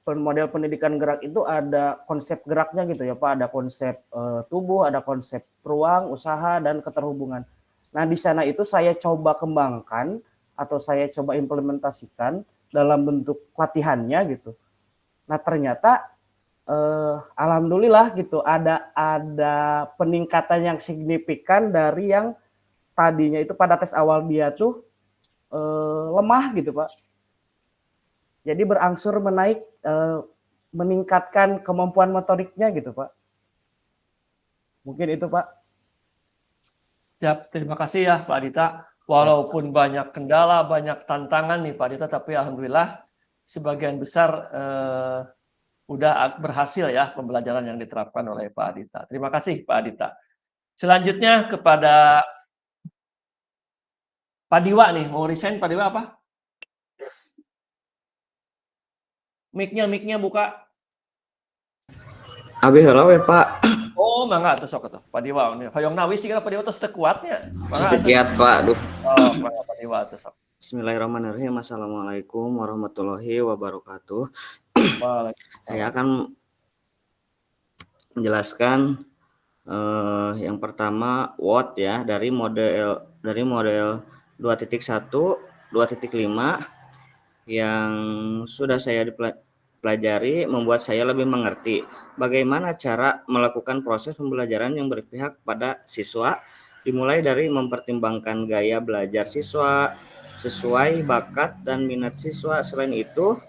H: model pendidikan gerak itu ada konsep geraknya gitu ya Pak, ada konsep tubuh, ada konsep ruang, usaha, dan keterhubungan. Nah di sana itu saya coba kembangkan atau saya coba implementasikan dalam bentuk latihannya gitu. Nah ternyata alhamdulillah gitu ada peningkatan yang signifikan dari yang tadinya itu pada tes awal dia tuh lemah gitu Pak. Jadi berangsur menaik, meningkatkan kemampuan motoriknya gitu Pak. Mungkin itu Pak.
A: Siap, terima kasih ya Pak Adita. Walaupun banyak kendala, banyak tantangan nih Pak Adita, tapi alhamdulillah sebagian besar udah berhasil ya pembelajaran yang diterapkan oleh Pak Adita. Terima kasih Pak Adita. Selanjutnya kepada Pak Diwa nih, mau resign Pak Diwa apa? Mic-nya buka.
I: Abi heula we Pak.
A: Oh, mangga atuh sok atuh. Pak Diwa ini. Hoyong nawi sih Pak Diwa terus kuatnya.
I: Sekiat Pak. Duh.
A: Oh, mangga Pak Diwa atuh sok.
I: Bismillahirrahmanirrahim. Assalamualaikum warahmatullahi wabarakatuh. Saya akan menjelaskan yang pertama WOT ya dari model 2.1 2.5 yang sudah saya pelajari membuat saya lebih mengerti bagaimana cara melakukan proses pembelajaran yang berpihak pada siswa dimulai dari mempertimbangkan gaya belajar siswa sesuai bakat dan minat siswa. Selain itu,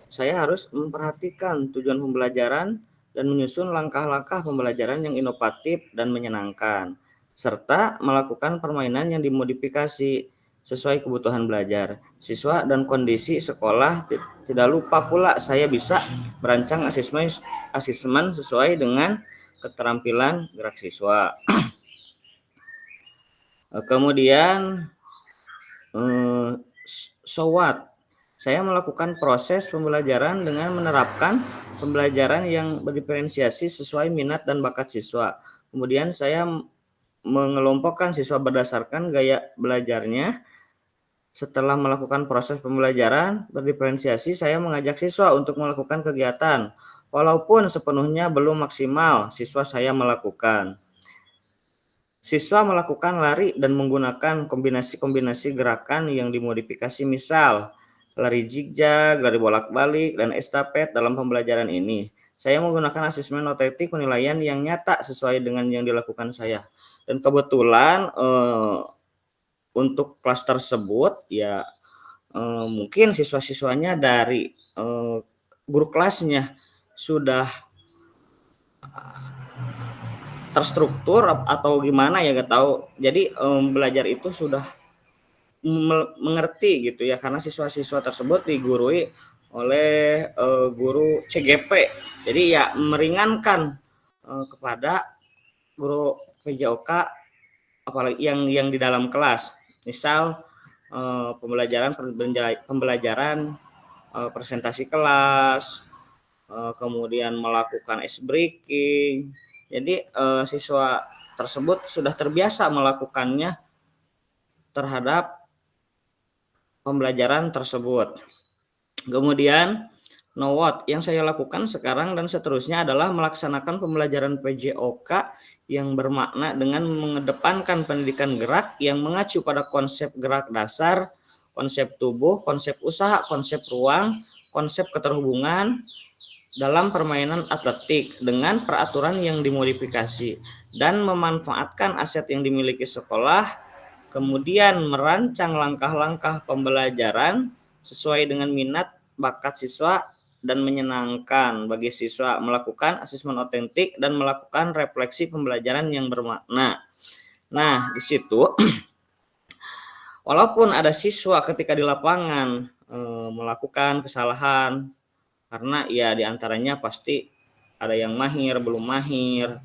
I: saya harus memperhatikan tujuan pembelajaran dan menyusun langkah-langkah pembelajaran yang inovatif dan menyenangkan, serta melakukan permainan yang dimodifikasi sesuai kebutuhan belajar siswa dan kondisi sekolah. Tidak lupa pula saya bisa merancang asesmen sesuai dengan keterampilan gerak siswa. Kemudian, so what? Saya melakukan proses pembelajaran dengan menerapkan pembelajaran yang berdiferensiasi sesuai minat dan bakat siswa. Kemudian saya mengelompokkan siswa berdasarkan gaya belajarnya. Setelah melakukan proses pembelajaran berdiferensiasi, saya mengajak siswa untuk melakukan kegiatan. Walaupun sepenuhnya belum maksimal, siswa saya melakukan. Siswa melakukan lari dan menggunakan kombinasi-kombinasi gerakan yang dimodifikasi, misal lari zigzag, lari bolak-balik, dan estafet. Dalam pembelajaran ini, saya menggunakan asesmen otentik penilaian yang nyata sesuai dengan yang dilakukan saya. Dan kebetulan untuk kelas tersebut ya mungkin siswa-siswanya dari guru kelasnya sudah terstruktur atau gimana ya, gak tahu. Jadi belajar itu sudah mengerti gitu ya, karena siswa-siswa tersebut digurui oleh guru CGP. Jadi ya meringankan kepada guru PJOK, apalagi yang di dalam kelas. Misal pembelajaran presentasi kelas, kemudian melakukan ice breaking. Jadi siswa tersebut sudah terbiasa melakukannya terhadap pembelajaran tersebut. Kemudian, now what? Yang saya lakukan sekarang dan seterusnya adalah melaksanakan pembelajaran PJOK yang bermakna dengan mengedepankan pendidikan gerak yang mengacu pada konsep gerak dasar, konsep tubuh, konsep usaha, konsep ruang, konsep keterhubungan dalam permainan atletik dengan peraturan yang dimodifikasi, dan memanfaatkan aset yang dimiliki sekolah, kemudian merancang langkah-langkah pembelajaran sesuai dengan minat bakat siswa dan menyenangkan bagi siswa, melakukan asesmen otentik dan melakukan refleksi pembelajaran yang bermakna. Nah, di situ walaupun ada siswa ketika di lapangan melakukan kesalahan, karena ya diantaranya pasti ada yang mahir, belum mahir,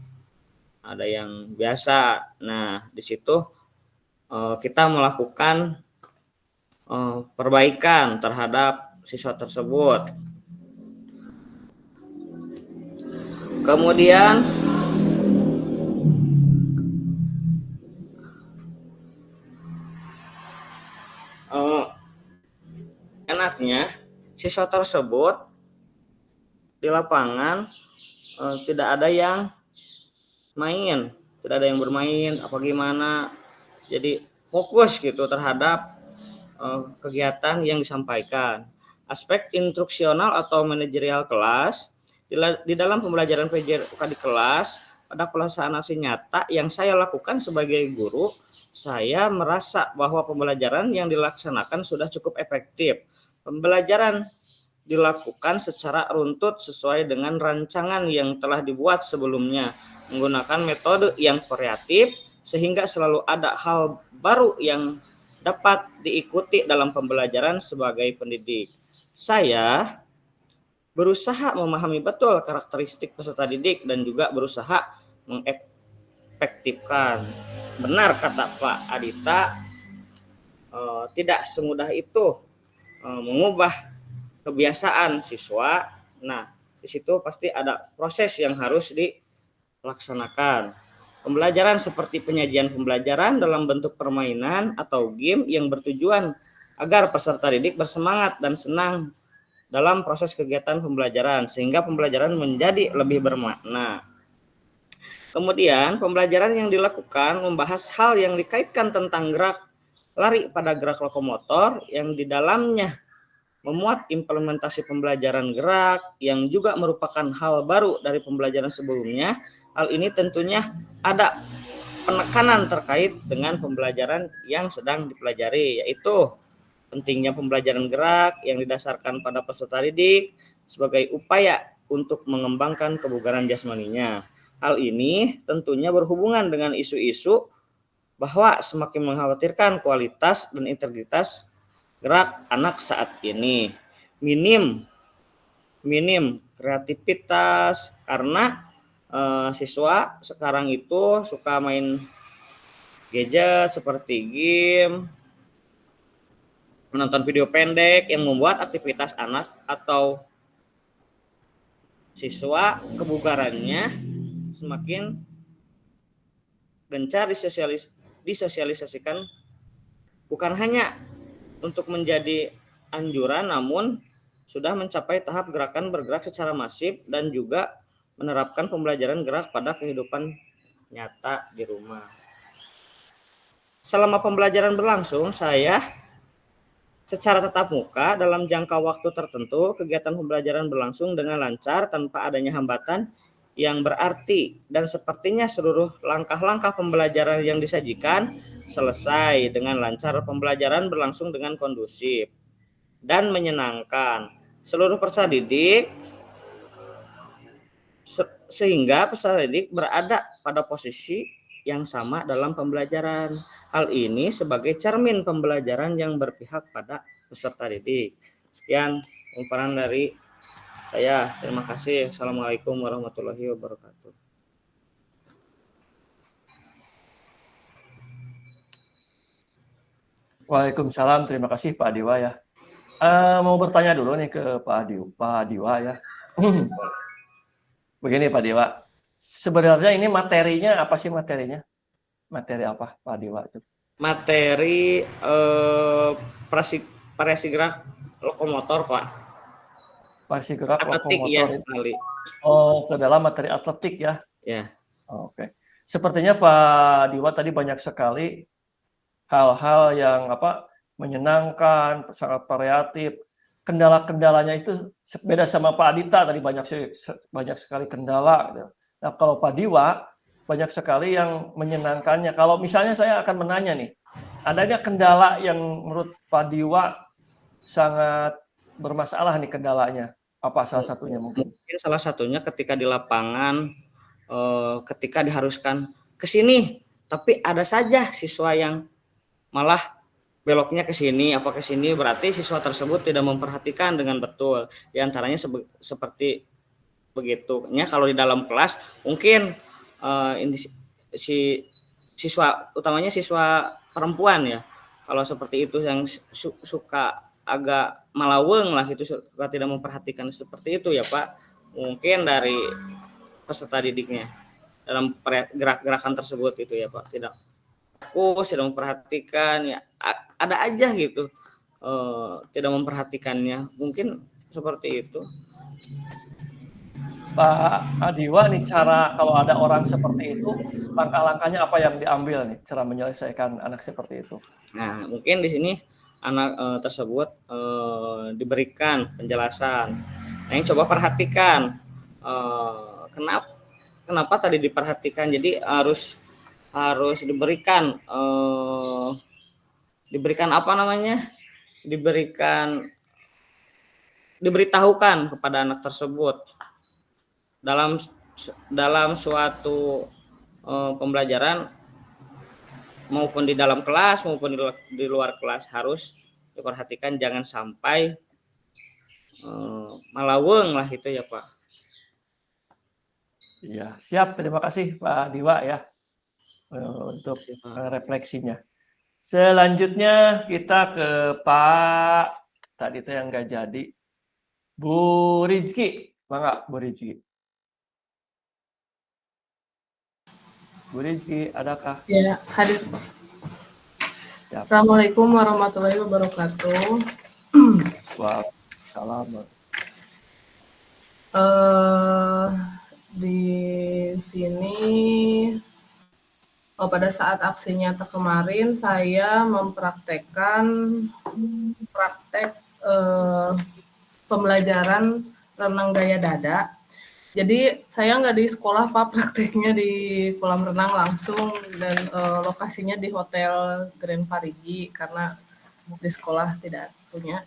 I: ada yang biasa. Nah, di situ kita melakukan perbaikan terhadap siswa tersebut. Kemudian enaknya siswa tersebut di lapangan tidak ada yang main, tidak ada yang bermain apa gimana. Jadi fokus gitu terhadap kegiatan yang disampaikan. Aspek instruksional atau manajerial kelas di dalam pembelajaran PJOK di kelas, pada pelaksanaan aksi nyata yang saya lakukan sebagai guru, saya merasa bahwa pembelajaran yang dilaksanakan sudah cukup efektif. Pembelajaran dilakukan secara runtut sesuai dengan rancangan yang telah dibuat sebelumnya, menggunakan metode yang variatif sehingga selalu ada hal baru yang dapat diikuti dalam pembelajaran sebagai pendidik. Saya berusaha memahami betul karakteristik peserta didik dan juga berusaha mengefektifkan. Benar kata Pak Adita, tidak semudah itu mengubah kebiasaan siswa. Nah, di situ pasti ada proses yang harus dilaksanakan. Pembelajaran seperti penyajian pembelajaran dalam bentuk permainan atau game yang bertujuan agar peserta didik bersemangat dan senang dalam proses kegiatan pembelajaran sehingga pembelajaran menjadi lebih bermakna. Kemudian, pembelajaran yang dilakukan membahas hal yang dikaitkan tentang gerak lari pada gerak lokomotor yang di dalamnya memuat implementasi pembelajaran gerak yang juga merupakan hal baru dari pembelajaran sebelumnya. Hal ini tentunya ada penekanan terkait dengan pembelajaran yang sedang dipelajari, yaitu pentingnya pembelajaran gerak yang didasarkan pada peserta didik sebagai upaya untuk mengembangkan kebugaran jasmaninya. Hal ini tentunya berhubungan dengan isu-isu bahwa semakin mengkhawatirkan kualitas dan integritas gerak anak saat ini. Minim kreativitas karena siswa sekarang itu suka main gadget seperti game, menonton video pendek yang membuat aktivitas anak atau siswa kebugarannya semakin gencar disosialisasikan, bukan hanya untuk menjadi anjuran, namun sudah mencapai tahap gerakan bergerak secara masif dan juga menerapkan pembelajaran gerak pada kehidupan nyata di rumah. Selama pembelajaran berlangsung, saya secara tatap muka dalam jangka waktu tertentu, kegiatan pembelajaran berlangsung dengan lancar tanpa adanya hambatan yang berarti, dan sepertinya seluruh langkah-langkah pembelajaran yang disajikan selesai dengan lancar. Pembelajaran berlangsung dengan kondusif dan menyenangkan. Seluruh peserta didik sehingga peserta didik berada pada posisi yang sama dalam pembelajaran. Hal ini sebagai cermin pembelajaran yang berpihak pada peserta didik. Sekian ungkapan dari saya. Terima kasih. Assalamualaikum warahmatullahi wabarakatuh.
A: Waalaikumsalam, terima kasih Pak Adiwa ya. Mau bertanya dulu nih ke Pak Adiwa ya. Begini Pak Adiwa, sebenarnya ini materinya apa sih materinya? Materi apa Pak Adiwa itu?
I: Materi variasi gerak lokomotor, Pak.
A: Variasi gerak
I: Atletik
A: lokomotor
I: ya,
A: itu.
I: kali.
A: Oh, ke dalam materi atletik ya?
I: Ya.
A: Oke. Sepertinya Pak Adiwa tadi banyak sekali hal-hal yang menyenangkan, sangat variatif. Kendala-kendalanya itu beda sama Pak Adita tadi, banyak sekali kendala. Gitu. Nah, kalau Pak Diwa banyak sekali yang menyenangkannya. Kalau misalnya saya akan menanya nih, ada nggak kendala yang menurut Pak Diwa sangat bermasalah nih kendalanya? Apa salah satunya mungkin?
I: Mungkin salah satunya ketika di lapangan, ketika diharuskan ke sini, tapi ada saja siswa yang malah beloknya ke sini, apa ke sini, berarti siswa tersebut tidak memperhatikan dengan betul. Di antaranya seperti begitunya kalau di dalam kelas mungkin si siswa, utamanya siswa perempuan ya, kalau seperti itu yang suka agak malaweng lah, itu suka tidak memperhatikan seperti itu ya Pak, mungkin dari peserta didiknya dalam gerak-gerakan tersebut itu ya Pak, tidak fokus, tidak memperhatikan ya, ada aja gitu tidak memperhatikannya, mungkin seperti itu.
A: Pak Adiwa nih, cara kalau ada orang seperti itu, langkah-langkahnya apa yang diambil nih, cara menyelesaikan anak seperti itu?
I: Nah, mungkin di sini anak tersebut diberikan penjelasan. Nah, yang coba perhatikan kenapa tadi diperhatikan. Jadi harus diberikan apa namanya? Diberitahukan kepada anak tersebut dalam suatu pembelajaran, maupun di dalam kelas maupun di luar kelas, harus diperhatikan, jangan sampai malaweng lah itu ya Pak.
A: Iya, siap. Terima kasih Pak Diwa ya untuk refleksinya. Selanjutnya kita ke Pak tadi itu yang nggak jadi, Bu Rizky. Bangga Bu Rizky. Bu Rizky, adakah?
J: Ya, hadir.
A: Ya.
J: Assalamualaikum warahmatullahi wabarakatuh.
A: Waalaikumsalam.
J: Di sini, pada saat aksi nyata kemarin, saya mempraktekkan praktek pembelajaran renang gaya dada Jadi saya nggak di sekolah Pak, prakteknya di kolam renang langsung dan lokasinya di Hotel Grand Parigi karena di sekolah tidak punya.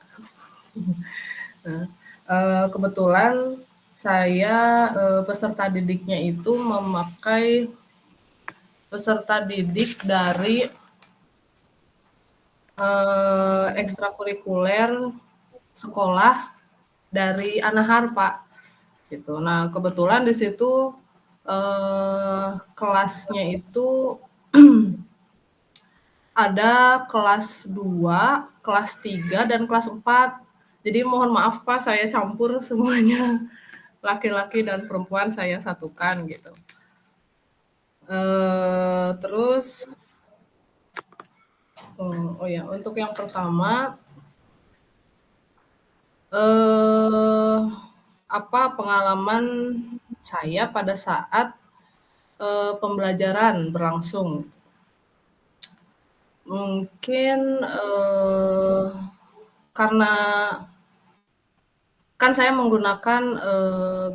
J: Nah, kebetulan saya peserta didiknya itu memakai peserta didik dari ekstrakurikuler sekolah dari Anahar Pak. Gitu. Nah, kebetulan di situ kelasnya itu ada kelas 2, kelas 3, dan kelas 4. Jadi mohon maaf Pak, saya campur semuanya. Laki-laki dan perempuan saya satukan gitu. Terus, oh ya, untuk yang pertama, apa pengalaman saya pada saat pembelajaran berlangsung. Mungkin karena kan saya menggunakan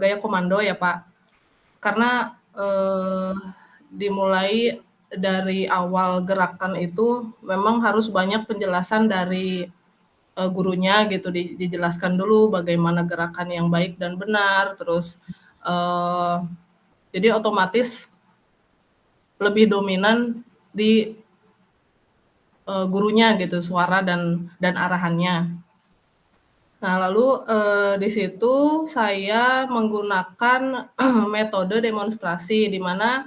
J: gaya komando ya Pak, karena dimulai dari awal gerakan itu memang harus banyak penjelasan dari gurunya gitu, dijelaskan dulu bagaimana gerakan yang baik dan benar, terus jadi otomatis lebih dominan di gurunya gitu, suara dan arahannya. Nah, lalu di situ saya menggunakan metode demonstrasi di mana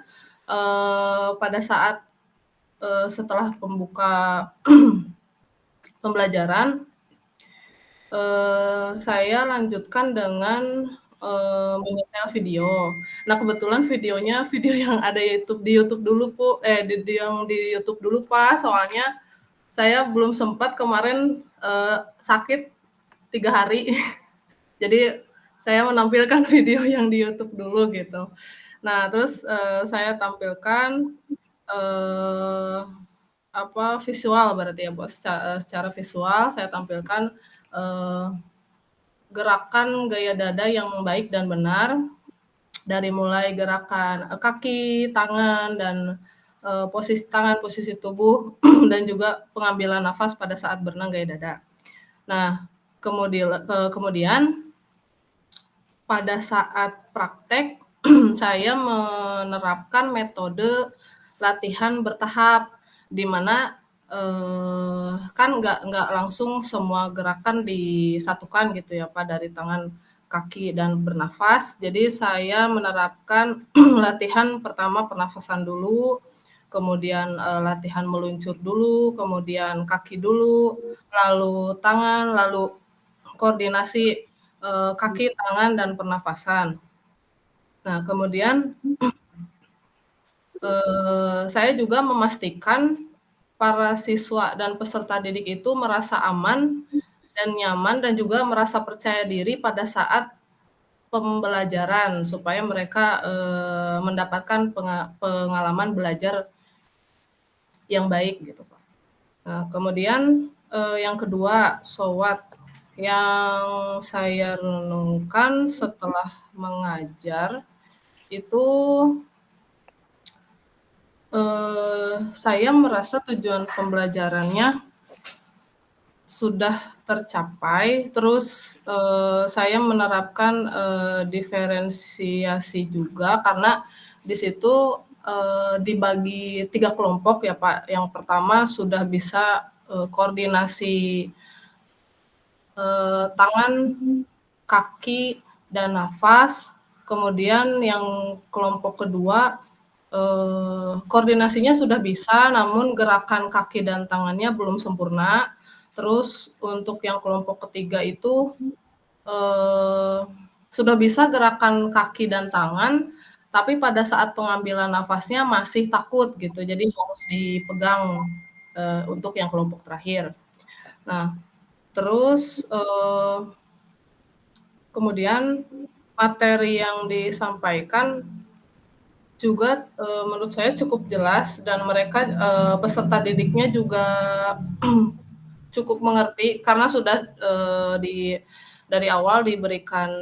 J: pada saat setelah pembuka pembelajaran saya lanjutkan dengan menyetel video. Nah, kebetulan videonya video yang ada di YouTube dulu di YouTube dulu Pak, soalnya saya belum sempat kemarin sakit 3 hari. Jadi saya menampilkan video yang di YouTube dulu gitu. Nah, terus saya tampilkan visual berarti ya, Bos. Secara visual saya tampilkan gerakan gaya dada yang baik dan benar dari mulai gerakan kaki, tangan, dan posisi tangan, posisi tubuh, dan juga pengambilan nafas pada saat berenang gaya dada. Nah, kemudian pada saat praktek saya menerapkan metode latihan bertahap, di mana kan nggak langsung semua gerakan disatukan gitu ya Pak, dari tangan, kaki, dan bernafas. Jadi saya menerapkan latihan pertama pernafasan dulu, kemudian latihan meluncur dulu, kemudian kaki dulu, lalu tangan, lalu koordinasi kaki, tangan, dan pernafasan. Nah, kemudian saya juga memastikan para siswa dan peserta didik itu merasa aman dan nyaman dan juga merasa percaya diri pada saat pembelajaran supaya mereka mendapatkan pengalaman belajar yang baik gitu Pak. Nah, kemudian yang kedua, SWOT yang saya renungkan setelah mengajar itu saya merasa tujuan pembelajarannya sudah tercapai, terus saya menerapkan diferensiasi juga karena di situ dibagi 3 kelompok ya Pak. Yang pertama sudah bisa koordinasi tangan, kaki, dan nafas. Kemudian yang kelompok kedua koordinasinya sudah bisa, namun gerakan kaki dan tangannya belum sempurna. Terus untuk yang kelompok ketiga itu sudah bisa gerakan kaki dan tangan, tapi pada saat pengambilan nafasnya masih takut gitu, jadi harus dipegang untuk yang kelompok terakhir. Nah, terus kemudian materi yang disampaikan juga menurut saya cukup jelas dan mereka peserta didiknya juga cukup mengerti karena sudah dari awal diberikan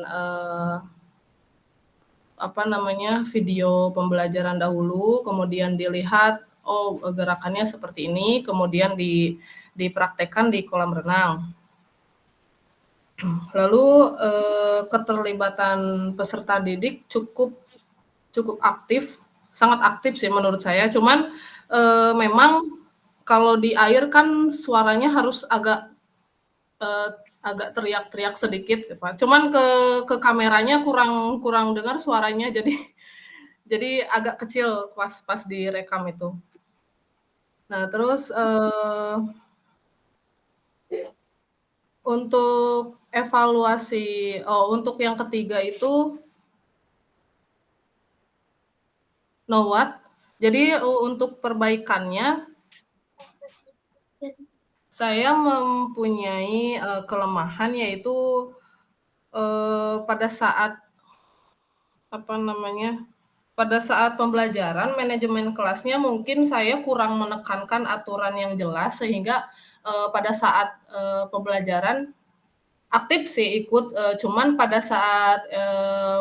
J: video pembelajaran dahulu, kemudian dilihat, oh gerakannya seperti ini, kemudian dipraktekkan di kolam renang. Lalu keterlibatan peserta didik cukup aktif, sangat aktif sih menurut saya. Cuman memang kalau di air kan suaranya harus agak teriak-teriak sedikit, Pak. Cuman ke kameranya kurang dengar suaranya, jadi agak kecil pas direkam itu. Nah, terus untuk evaluasi, untuk yang ketiga itu NOWAT. Jadi untuk perbaikannya, saya mempunyai kelemahan, yaitu pada saat pembelajaran manajemen kelasnya mungkin saya kurang menekankan aturan yang jelas, sehingga pada saat pembelajaran aktif sih ikut, cuman pada saat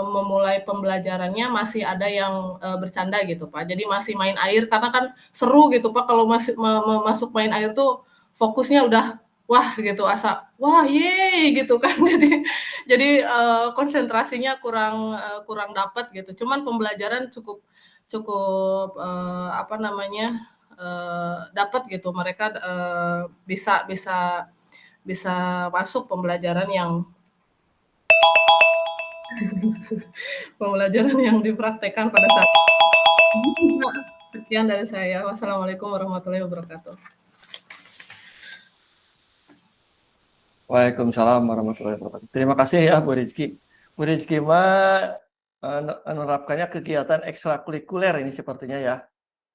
J: memulai pembelajarannya masih ada yang bercanda gitu, Pak. Jadi masih main air, karena kan seru gitu, Pak, kalau masih masuk main air tuh fokusnya udah wah gitu, wah yeay gitu kan. Jadi konsentrasinya kurang dapat gitu. Cuman pembelajaran cukup dapat gitu. Mereka bisa masuk pembelajaran yang dipraktekkan pada saat. Sekian dari saya. Wassalamualaikum warahmatullahi wabarakatuh.
A: Waalaikumsalam warahmatullahi wabarakatuh. Terima kasih ya Bu Rizky. Bu Rizky menerapkannya kegiatan ekstrakurikuler ini sepertinya ya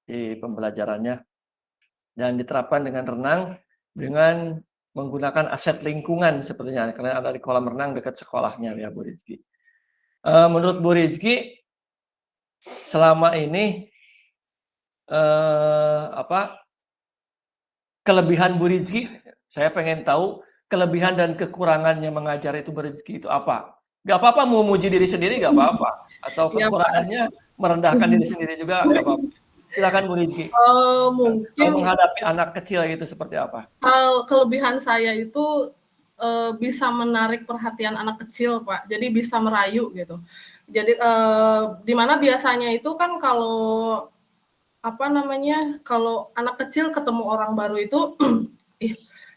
A: di pembelajarannya, dan diterapkan dengan renang dengan menggunakan aset lingkungan sepertinya, karena ada di kolam renang dekat sekolahnya ya Bu Rizky. Menurut Bu Rizky, selama ini kelebihan Bu Rizky, saya pengen tahu kelebihan dan kekurangannya mengajar itu Bu Rizky itu apa? Gak apa-apa mau muji diri sendiri, gak apa-apa. Atau kekurangannya merendahkan diri sendiri juga gak apa-apa. Silakan Bu Rizky.
J: Mungkin
A: menghadapi anak kecil gitu seperti apa?
J: Kelebihan saya itu bisa menarik perhatian anak kecil, Pak. Jadi bisa merayu gitu. Jadi di mana biasanya itu kan kalau kalau anak kecil ketemu orang baru itu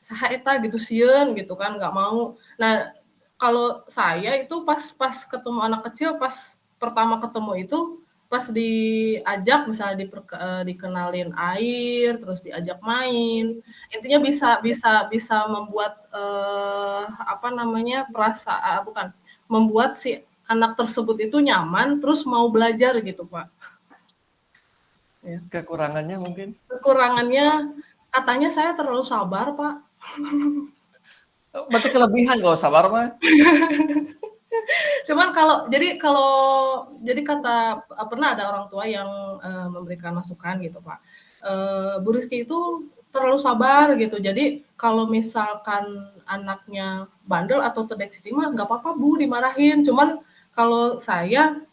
J: saha eta gitu, sieun gitu kan, nggak mau. Nah, kalau saya itu pas ketemu anak kecil, pas pertama ketemu itu, pas diajak misalnya dikenalin air, terus diajak main, intinya bisa membuat membuat si anak tersebut itu nyaman, terus mau belajar gitu, Pak. Ya.
A: Kekurangannya mungkin?
J: Kekurangannya katanya saya terlalu sabar, Pak.
A: Berarti kelebihan kalau sabar mah.
J: Cuman jadi pernah ada orang tua yang memberikan masukan gitu, Pak. Bu Rizky itu terlalu sabar gitu. Jadi kalau misalkan anaknya bandel atau terdeteksi mah nggak apa-apa Bu, dimarahin. Cuman kalau saya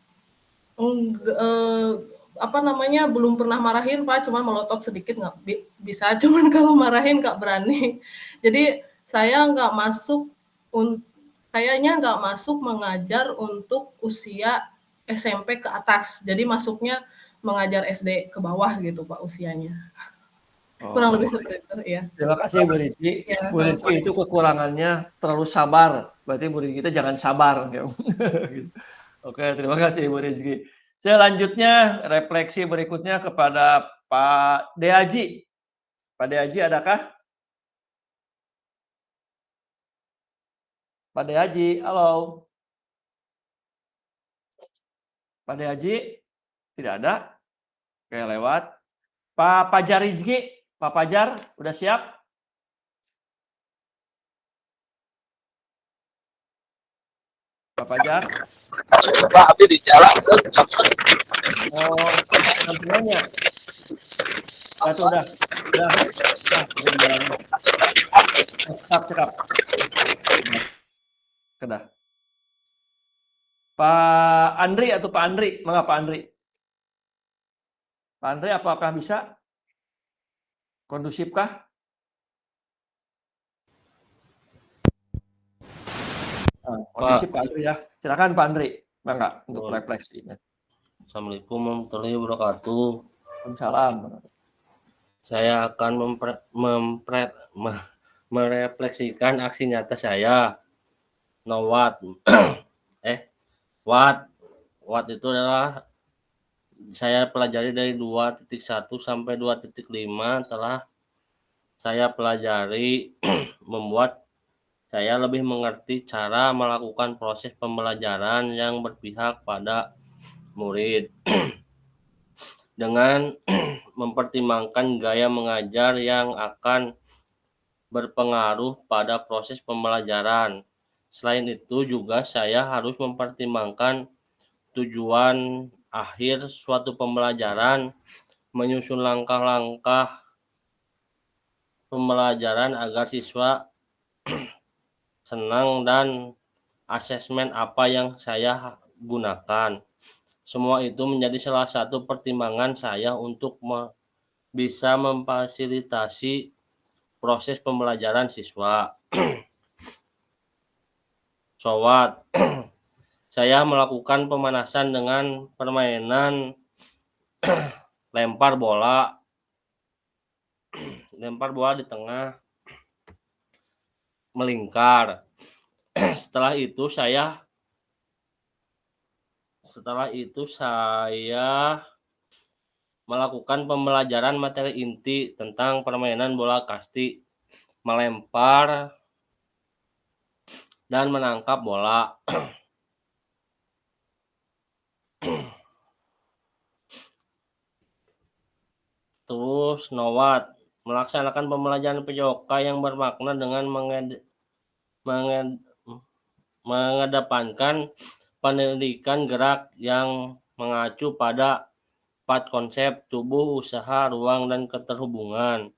J: belum pernah marahin, Pak, cuman melotot sedikit nggak bisa. Cuman kalau marahin nggak berani. Jadi kayaknya nggak masuk mengajar untuk usia SMP ke atas. Jadi masuknya mengajar SD ke bawah gitu, Pak, usianya. Kurang lebih seperti itu, ya.
A: Terima kasih Bu Rizky.
J: Ya,
A: Bu Rizky itu kekurangannya terlalu sabar. Berarti Bu Rizky itu jangan sabar. Oke, terima kasih Bu Rizky. Selanjutnya refleksi berikutnya kepada Pak Deaji. Pak Deaji adakah? Pak Deaji, halo. Pak Deaji, tidak ada? Oke, lewat. Pak Pajar Rizky, Pak Pajar, udah siap? Pak Pajar?
B: Pak, abdi di jalan.
A: Oh, nanti nanya. Udah di jalan. Cekap. Sudah. Pak Andri atau Pak Andri? Mengapa Pak Andri? Pak Andri apakah bisa? Kondusifkah? Kondusif Pak Andri ya. Silakan Pak Andri. Bangga untuk refleksi.
B: Assalamualaikum warahmatullahi wabarakatuh.
A: Waalaikumsalam.
B: Saya akan merefleksikan aksi nyata saya. No what? What? What itu adalah saya pelajari dari 2.1 sampai 2.5 telah saya pelajari membuat saya lebih mengerti cara melakukan proses pembelajaran yang berpihak pada murid dengan mempertimbangkan gaya mengajar yang akan berpengaruh pada proses pembelajaran. Selain itu juga saya harus mempertimbangkan tujuan akhir suatu pembelajaran, menyusun langkah-langkah pembelajaran agar siswa senang dan asesmen apa yang saya gunakan. Semua itu menjadi salah satu pertimbangan saya untuk bisa memfasilitasi proses pembelajaran siswa. So what? Saya melakukan pemanasan dengan permainan lempar bola di tengah melingkar. Setelah itu saya melakukan pembelajaran materi inti tentang permainan bola kasti, melempar dan menangkap bola. Terus Nowat melaksanakan pembelajaran PJOK yang bermakna dengan mengedepankan pendidikan gerak yang mengacu pada 4 konsep tubuh, usaha, ruang, dan keterhubungan,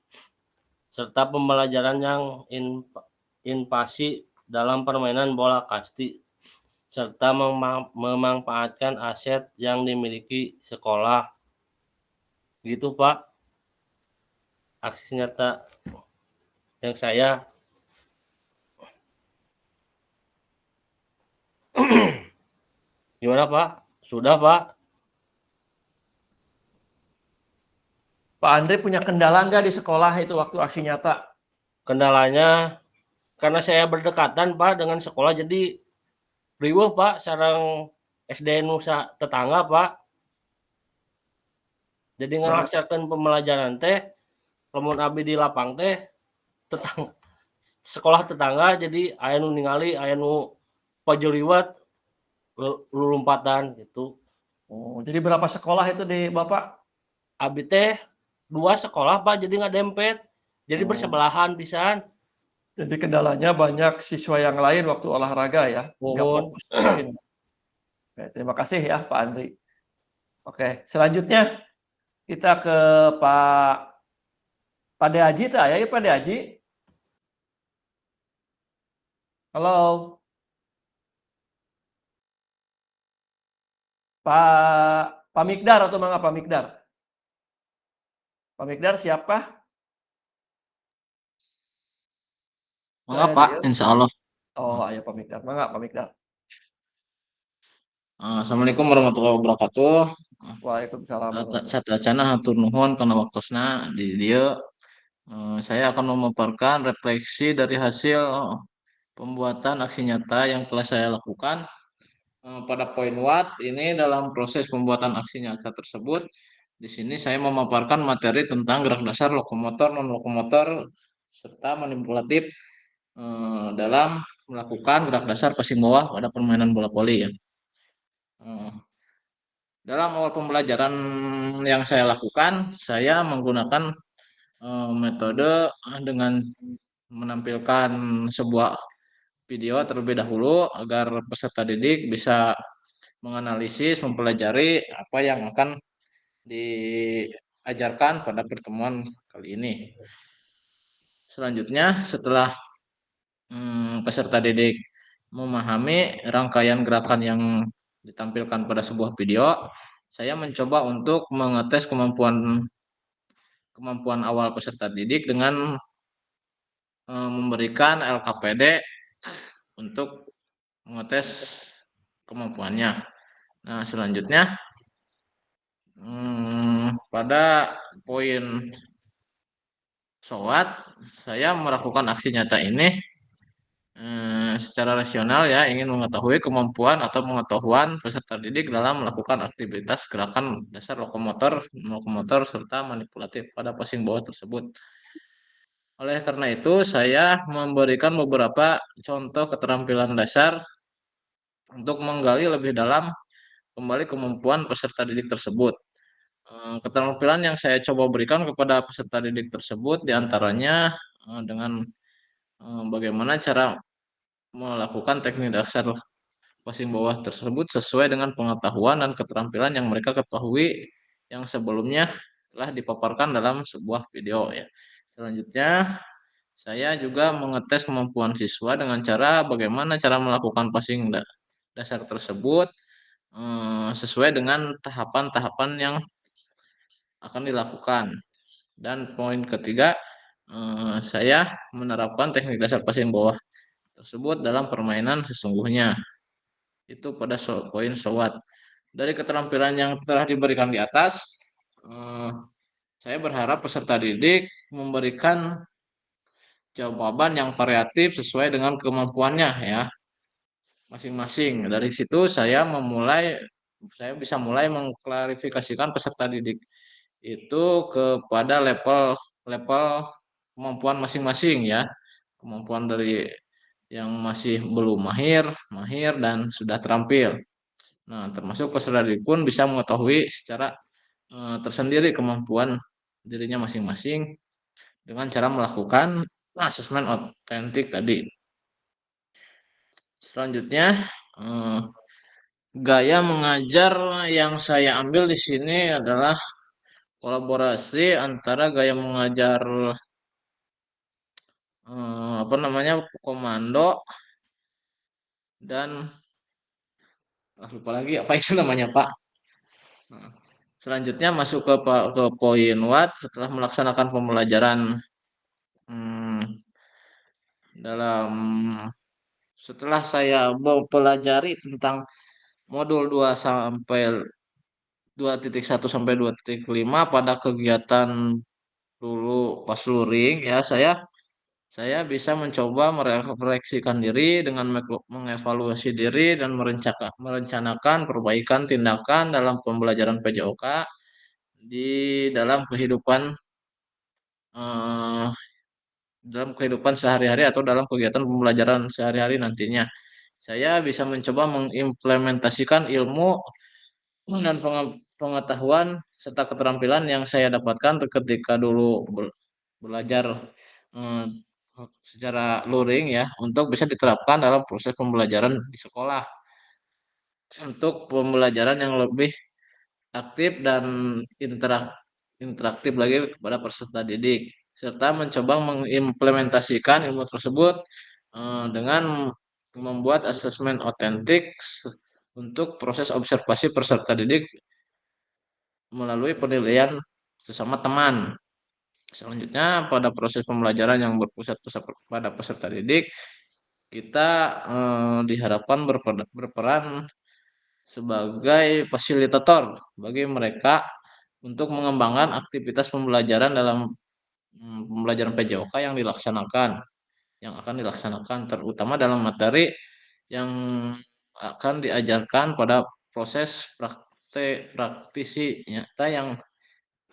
B: serta pembelajaran yang invasi dalam permainan bola kasti, serta memanfaatkan aset yang dimiliki sekolah. Gitu Pak, aksi nyata yang saya. Gimana Pak? Sudah Pak?
A: Pak Andri punya kendala nggak di sekolah itu waktu aksi nyata?
B: Kendalanya karena saya berdekatan Pak dengan sekolah, jadi riweuh Pak sareng SD Nusa tetangga Pak. Jadi ngelaksanakan pembelajaran teh lamun abdi di lapang teh sekolah tetangga, jadi aya nu ningali aya nu pajuriwat lulumpatan gitu.
A: Oh, jadi berapa sekolah itu di Bapak?
B: Abdi teh 2 sekolah Pak, jadi ngadempet. Jadi bersebelahan pisan.
A: Jadi kendalanya banyak siswa yang lain waktu olahraga ya. Nggak fokus mungkin. Oke, terima kasih ya Pak Andri. Oke, selanjutnya kita ke Pak Deaji tak ya, Pak Deaji. Halo. Pak Mikdar atau mangga Pak Mikdar? Pak Mikdar siapkah?
K: Mangga Pak, insya Allah.
A: Oh, ayo Pak Mikdar. Mangga Pak Mikdar.
K: Assalamualaikum warahmatullahi wabarakatuh.
A: Waalaikumsalam.
K: Satacana hatur nuhun karena waktosna di dia. Saya akan memaparkan refleksi dari hasil pembuatan aksi nyata yang telah saya lakukan. Pada poin what ini dalam proses pembuatan aksi nyata tersebut, di sini saya memaparkan materi tentang gerak dasar lokomotor, non lokomotor, serta manipulatif dalam melakukan gerak dasar passing bawah pada permainan bola voli ya. Dalam awal pembelajaran yang saya lakukan, saya menggunakan metode dengan menampilkan sebuah video terlebih dahulu agar peserta didik bisa menganalisis, mempelajari apa yang akan diajarkan pada pertemuan kali ini. Selanjutnya, setelah peserta didik memahami rangkaian gerakan yang ditampilkan pada sebuah video, saya mencoba untuk mengetes kemampuan awal peserta didik dengan memberikan LKPD untuk mengetes kemampuannya. Nah, selanjutnya pada poin SOWAT, saya melakukan aksi nyata ini secara rasional ya, ingin mengetahui kemampuan atau pengetahuan peserta didik dalam melakukan aktivitas gerakan dasar lokomotor serta manipulatif pada passing bawah tersebut. Oleh karena itu, saya memberikan beberapa contoh keterampilan dasar untuk menggali lebih dalam kembali kemampuan peserta didik tersebut. Keterampilan yang saya coba berikan kepada peserta didik tersebut diantaranya dengan bagaimana cara melakukan teknik dasar passing bawah tersebut sesuai dengan pengetahuan dan keterampilan yang mereka ketahui yang sebelumnya telah dipaparkan dalam sebuah video ya. Selanjutnya, saya juga mengetes kemampuan siswa dengan cara bagaimana cara melakukan passing dasar tersebut sesuai dengan tahapan-tahapan yang akan dilakukan. Dan poin ketiga, saya menerapkan teknik dasar passing bawah tersebut dalam permainan sesungguhnya. Itu pada poin SWOT. Dari keterampilan yang telah diberikan di atas, saya berharap peserta didik memberikan jawaban yang variatif sesuai dengan kemampuannya ya masing-masing. Dari situ saya bisa mulai mengklarifikasikan peserta didik itu kepada level kemampuan masing-masing ya. Kemampuan dari yang masih belum mahir, dan sudah terampil. Nah, termasuk peserta didik pun bisa mengetahui secara tersendiri kemampuan dirinya masing-masing dengan cara melakukan asesmen otentik tadi. Selanjutnya, gaya mengajar yang saya ambil di sini adalah kolaborasi antara gaya mengajar komando dan lupa lagi apa itu namanya Pak. Selanjutnya masuk ke poin WAT setelah melaksanakan pembelajaran setelah saya mempelajari tentang modul 2 sampai 2.1 sampai 2.5 pada kegiatan dulu pas luring ya, saya bisa mencoba merefleksikan diri dengan mengevaluasi diri dan merencanakan perbaikan tindakan dalam pembelajaran PJOK di dalam kehidupan sehari-hari atau dalam kegiatan pembelajaran sehari-hari nantinya. Saya bisa mencoba mengimplementasikan ilmu dan pengetahuan serta keterampilan yang saya dapatkan ketika dulu belajar secara luring ya untuk bisa diterapkan dalam proses pembelajaran di sekolah untuk pembelajaran yang lebih aktif dan interaktif lagi kepada peserta didik serta mencoba mengimplementasikan ilmu tersebut dengan membuat asesmen otentik untuk proses observasi peserta didik melalui penilaian sesama teman. Selanjutnya pada proses pembelajaran yang berpusat pada peserta didik, kita diharapkan berperan sebagai fasilitator bagi mereka untuk mengembangkan aktivitas pembelajaran dalam pembelajaran PJOK yang akan dilaksanakan terutama dalam materi yang akan diajarkan pada proses praktisi nyata yang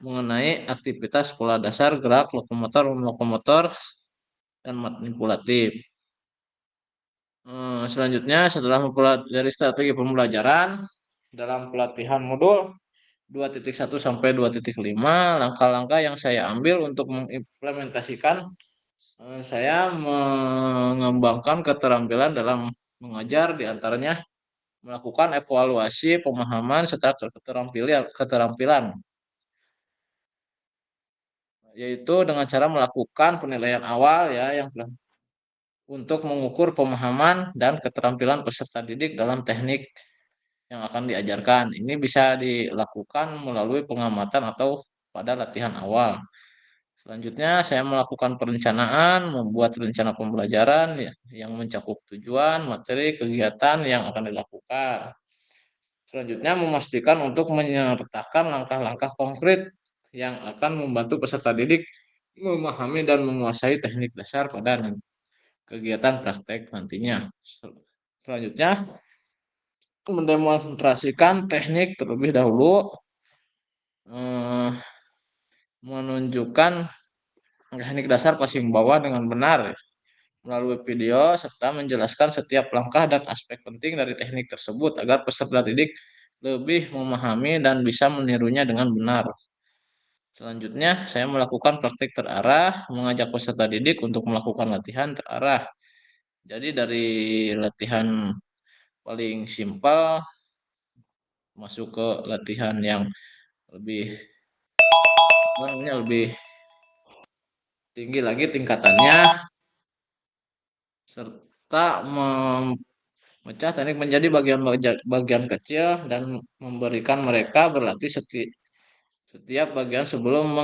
K: mengenai aktivitas sekolah dasar gerak lokomotor dan manipulatif. Selanjutnya setelah mempelajari strategi pembelajaran dalam pelatihan modul 2.1 sampai 2.5, langkah-langkah yang saya ambil untuk mengimplementasikan saya mengembangkan keterampilan dalam mengajar diantaranya melakukan evaluasi pemahaman serta keterampilan yaitu dengan cara melakukan penilaian awal ya yang untuk mengukur pemahaman dan keterampilan peserta didik dalam teknik yang akan diajarkan. Ini bisa dilakukan melalui pengamatan atau pada latihan awal. Selanjutnya, saya melakukan perencanaan, membuat rencana pembelajaran yang mencakup tujuan, materi, kegiatan yang akan dilakukan. Selanjutnya, memastikan untuk menyertakan langkah-langkah konkret yang akan membantu peserta didik memahami dan menguasai teknik dasar pada kegiatan praktek nantinya. Selanjutnya, mendemonstrasikan teknik terlebih dahulu, menunjukkan teknik dasar passing bawah dengan benar melalui video serta menjelaskan setiap langkah dan aspek penting dari teknik tersebut agar peserta didik lebih memahami dan bisa menirunya dengan benar. Selanjutnya, saya melakukan praktik terarah, mengajak peserta didik untuk melakukan latihan terarah. Jadi dari latihan paling simpel masuk ke latihan yang lebih tinggi lagi tingkatannya, serta memecah teknik menjadi bagian kecil dan memberikan mereka berlatih setiap bagian sebelum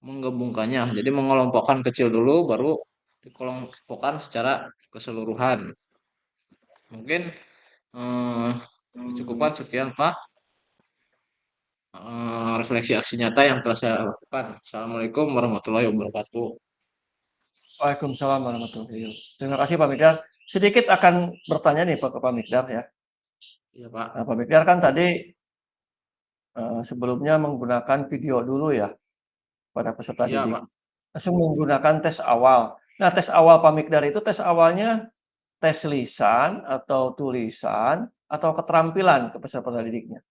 K: menggabungkannya. Jadi mengelompokkan kecil dulu, baru dikelompokkan secara keseluruhan. Mungkin cukupkan sekian Pak. Refleksi aksi nyata yang telah saya lakukan. Assalamualaikum warahmatullahi wabarakatuh.
A: Waalaikumsalam warahmatullahi wabarakatuh. Terima kasih Pak Mikdar. Sedikit akan bertanya nih Pak ke Pak Mikdar ya.
K: Iya Pak.
A: Nah, Pak Mikdar kan tadi sebelumnya menggunakan video dulu ya pada peserta
K: Iya
A: didik.
K: Pak.
A: Langsung menggunakan tes awal. Nah, tes awal Pak Mikdar itu tes awalnya tes lisan atau tulisan atau keterampilan ke peserta didiknya?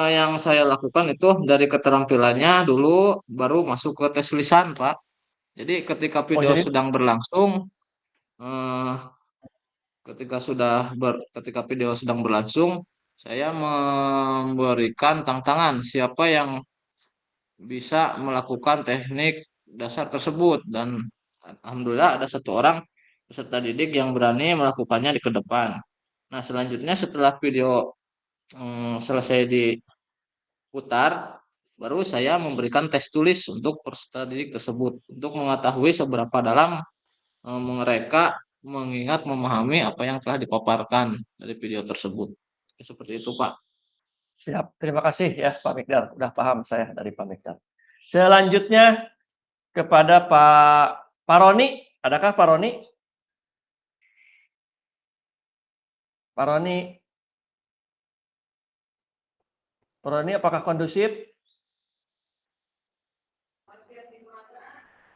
K: Yang saya lakukan itu dari keterampilannya dulu, baru masuk ke tes lisan Pak. Jadi ketika
A: Oh,
K: video
A: jadi
K: sedang berlangsung, eh, ketika video sedang berlangsung, saya memberikan tantangan siapa yang bisa melakukan teknik dasar tersebut, dan alhamdulillah ada satu orang peserta didik yang berani melakukannya di ke depan. Nah, selanjutnya setelah video selesai diputar, baru saya memberikan tes tulis untuk peserta didik tersebut untuk mengetahui seberapa dalam mereka mengingat, memahami apa yang telah dipaparkan dari video tersebut. Seperti itu Pak.
A: siap. Terima kasih ya Pak Mikdar. Udah paham saya dari Pak Mikdar. Selanjutnya kepada Pak Roni. Adakah Pak Roni? Pak Roni. Pak Roni apakah kondusif?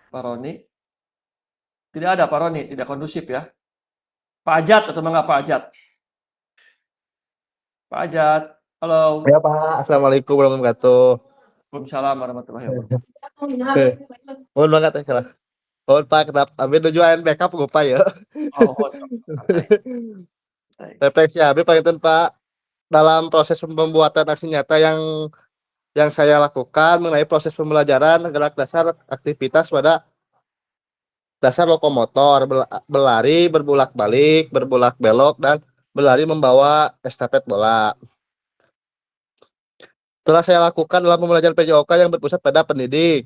A: Pak Roni? Tidak ada Pak Roni, tidak kondusif ya. Pak Ajat atau enggak Pak Ajat? Pak Ajat, halo.
L: Ya Pak, Assalamualaikum warahmatullahi wabarakatuh.
A: Waalaikumsalam warahmatullahi wabarakatuh.
L: Mohon banget ya salah. Mohon Pak, kenapa Amin tujuan backup gue Pak ya.
A: Oh,
L: Refleksi Amin panginten Pak, dalam proses pembuatan aksi nyata yang saya lakukan mengenai proses pembelajaran gerak dasar aktivitas pada dasar lokomotor, berlari, berbulak-balik, berbulak-belok, dan berlari membawa estafet bola. Telah saya lakukan dalam pembelajaran PJOK yang berpusat pada pendidik.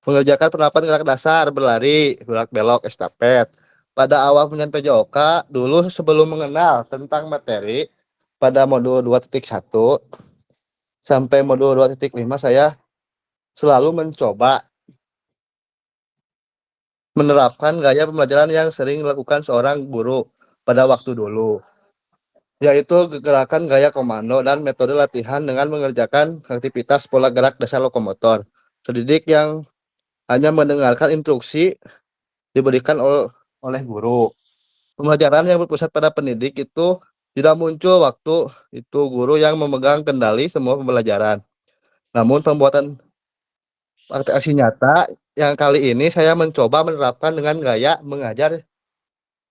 L: Mengerjakan penerapan gerak dasar, berlari, belok-belok, estafet. Pada awal pembelajaran PJOK, dulu sebelum mengenal tentang materi, pada modul 2.1 sampai modul 2.5 saya selalu mencoba menerapkan gaya pembelajaran yang sering dilakukan seorang guru pada waktu dulu, yaitu gerakan gaya komando dan metode latihan dengan mengerjakan aktivitas pola gerak dasar lokomotor. Pendidik yang hanya mendengarkan instruksi diberikan oleh guru. Pembelajaran yang berpusat pada pendidik itu tidak muncul waktu itu guru yang memegang kendali semua pembelajaran. Namun pembuatan praktek aksi nyata yang kali ini saya mencoba menerapkan dengan gaya mengajar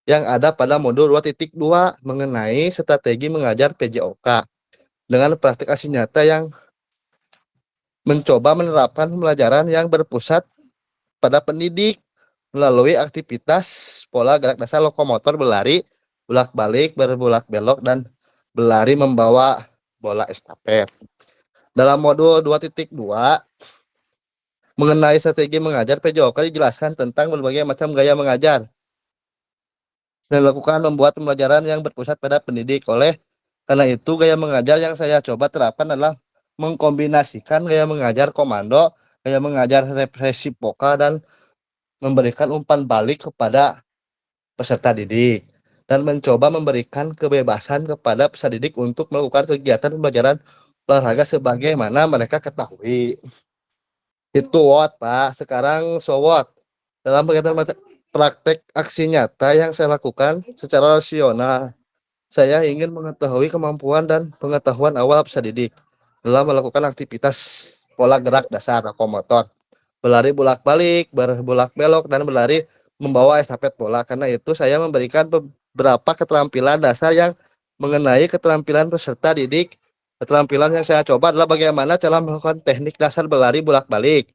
L: yang ada pada modul 2.2 mengenai strategi mengajar PJOK dengan praktik aksi nyata yang mencoba menerapkan pembelajaran yang berpusat pada pendidik melalui aktivitas pola gerak dasar lokomotor berlari, bolak-balik, berbulak-belok, dan berlari membawa bola estafet. Dalam modul 2.2 mengenai strategi mengajar, PJOK dijelaskan tentang berbagai macam gaya mengajar dan dilakukan membuat pembelajaran yang berpusat pada pendidik. Karena itu gaya mengajar yang saya coba terapkan adalah mengkombinasikan gaya mengajar komando, gaya mengajar resiprokal, dan memberikan umpan balik kepada peserta didik, dan mencoba memberikan kebebasan kepada peserta didik untuk melakukan kegiatan pembelajaran olahraga sebagaimana mereka ketahui. Itu what, Pak. Sekarang so what? Dalam kegiatan praktek aksi nyata yang saya lakukan secara rasional, saya ingin mengetahui kemampuan dan pengetahuan awal peserta didik dalam melakukan aktivitas pola gerak dasar lokomotor, berlari bolak-balik, berbulak-belok, dan berlari membawa estafet bola. Karena itu saya memberikan beberapa keterampilan dasar yang mengenai keterampilan peserta didik. Keterampilan yang saya coba adalah bagaimana cara melakukan teknik dasar berlari bolak-balik.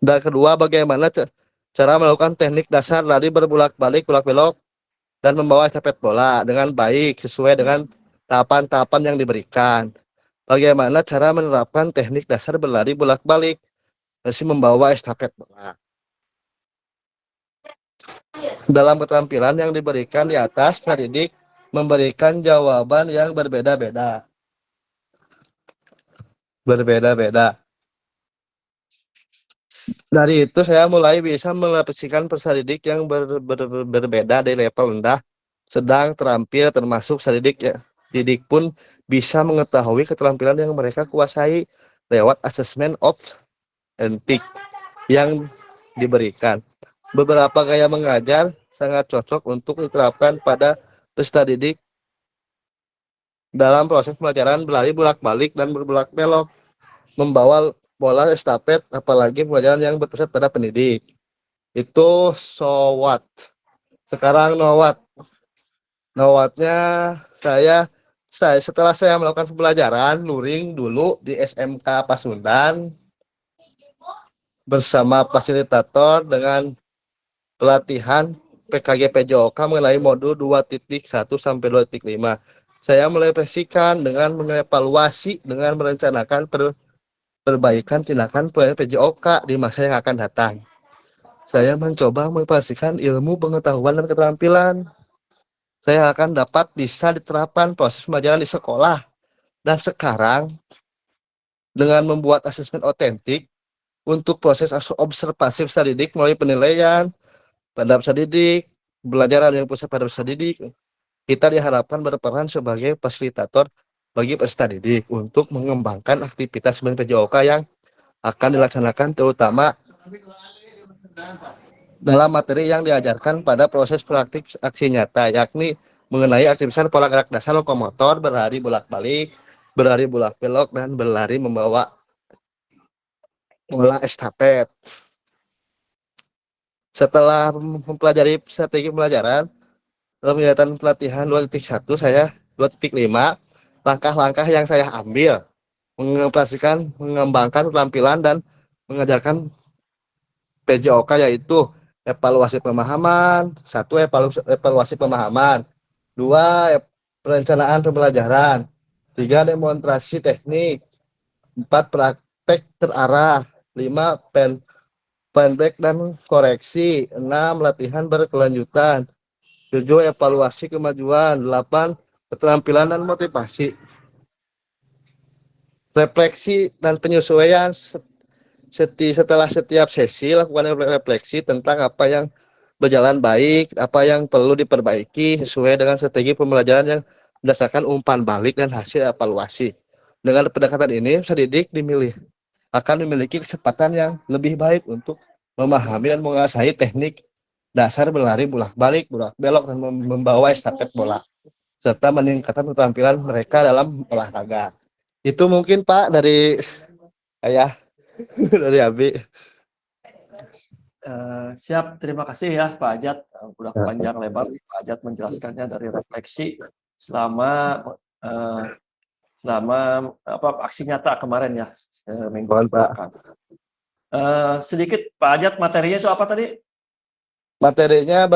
L: Dan kedua, bagaimana cara melakukan teknik dasar lari berbulak-balik, bolak-belok, dan membawa estafet bola dengan baik sesuai dengan tahapan-tahapan yang diberikan. Bagaimana cara menerapkan teknik dasar berlari bolak-balik masih membawa estafet bola. Dalam keterampilan yang diberikan di atas, pendidik memberikan jawaban yang berbeda-beda. Dari itu saya mulai bisa mengapresiasikan peserta didik yang berbeda dari level rendah, sedang, terampil, termasuk peserta didik pun bisa mengetahui keterampilan yang mereka kuasai lewat asesmen of etik yang diberikan. Beberapa gaya mengajar sangat cocok untuk diterapkan pada peserta didik dalam proses pembelajaran berlari bolak-balik dan berbulak-belok, membawa bola estafet, apalagi pembelajaran yang berpusat pada pendidik. Itu so what. Sekarang no what. No what-nya saya setelah saya melakukan pembelajaran luring dulu di SMK Pasundan bersama fasilitator dengan pelatihan PKG PJOK mengenai modul 2.1 sampai 2.5. Saya merefleksikan dengan mengevaluasi dengan merencanakan perbaikan tindakan PJOK di masa yang akan datang. Saya mencoba menginvestasikan ilmu, pengetahuan, dan keterampilan. Saya akan dapat bisa diterapkan proses pembelajaran di sekolah. Dan sekarang, dengan membuat asesmen otentik untuk proses observasi peserta didik melalui penilaian pada peserta didik, pembelajaran yang pusat pada peserta didik, kita diharapkan berperan sebagai fasilitator bagi peserta didik untuk mengembangkan aktivitas PJOK yang akan dilaksanakan, terutama dalam materi yang diajarkan pada proses praktik aksi nyata, yakni mengenai aktivitas pola gerak dasar lokomotor, berlari bolak-balik, berlari bolak-belok, dan berlari membawa bola estafet. Setelah mempelajari strategi pembelajaran dalam kegiatan pelatihan 2.1 saya 2.5, langkah-langkah yang saya ambil mengoperasikan, mengembangkan keterampilan dan mengajarkan PJOK, yaitu evaluasi pemahaman, 1 evaluasi pemahaman, 2 perencanaan pembelajaran, 3 demonstrasi teknik, 4 praktek terarah, 5 feedback dan koreksi, 6 latihan berkelanjutan, 7 evaluasi kemajuan, 8 keterampilan dan motivasi. Refleksi dan penyesuaian setelah setiap sesi, lakukan refleksi tentang apa yang berjalan baik, apa yang perlu diperbaiki sesuai dengan strategi pembelajaran yang berdasarkan umpan balik dan hasil evaluasi. Dengan pendekatan ini, peserta didik akan memiliki kesempatan yang lebih baik untuk memahami dan menguasai teknik dasar berlari bolak-balik, bolak-belok, dan membawa estafet bola, serta meningkatkan keterampilan mereka dalam olahraga. Itu mungkin Pak dari saya, dari Abi.
A: Siap, terima kasih ya Pak Ajat. Udah panjang lebar Pak Ajat menjelaskannya dari refleksi selama aksi nyata kemarin ya, minggu belakang. Sedikit Pak Ajat, materinya itu apa tadi?
L: Materinya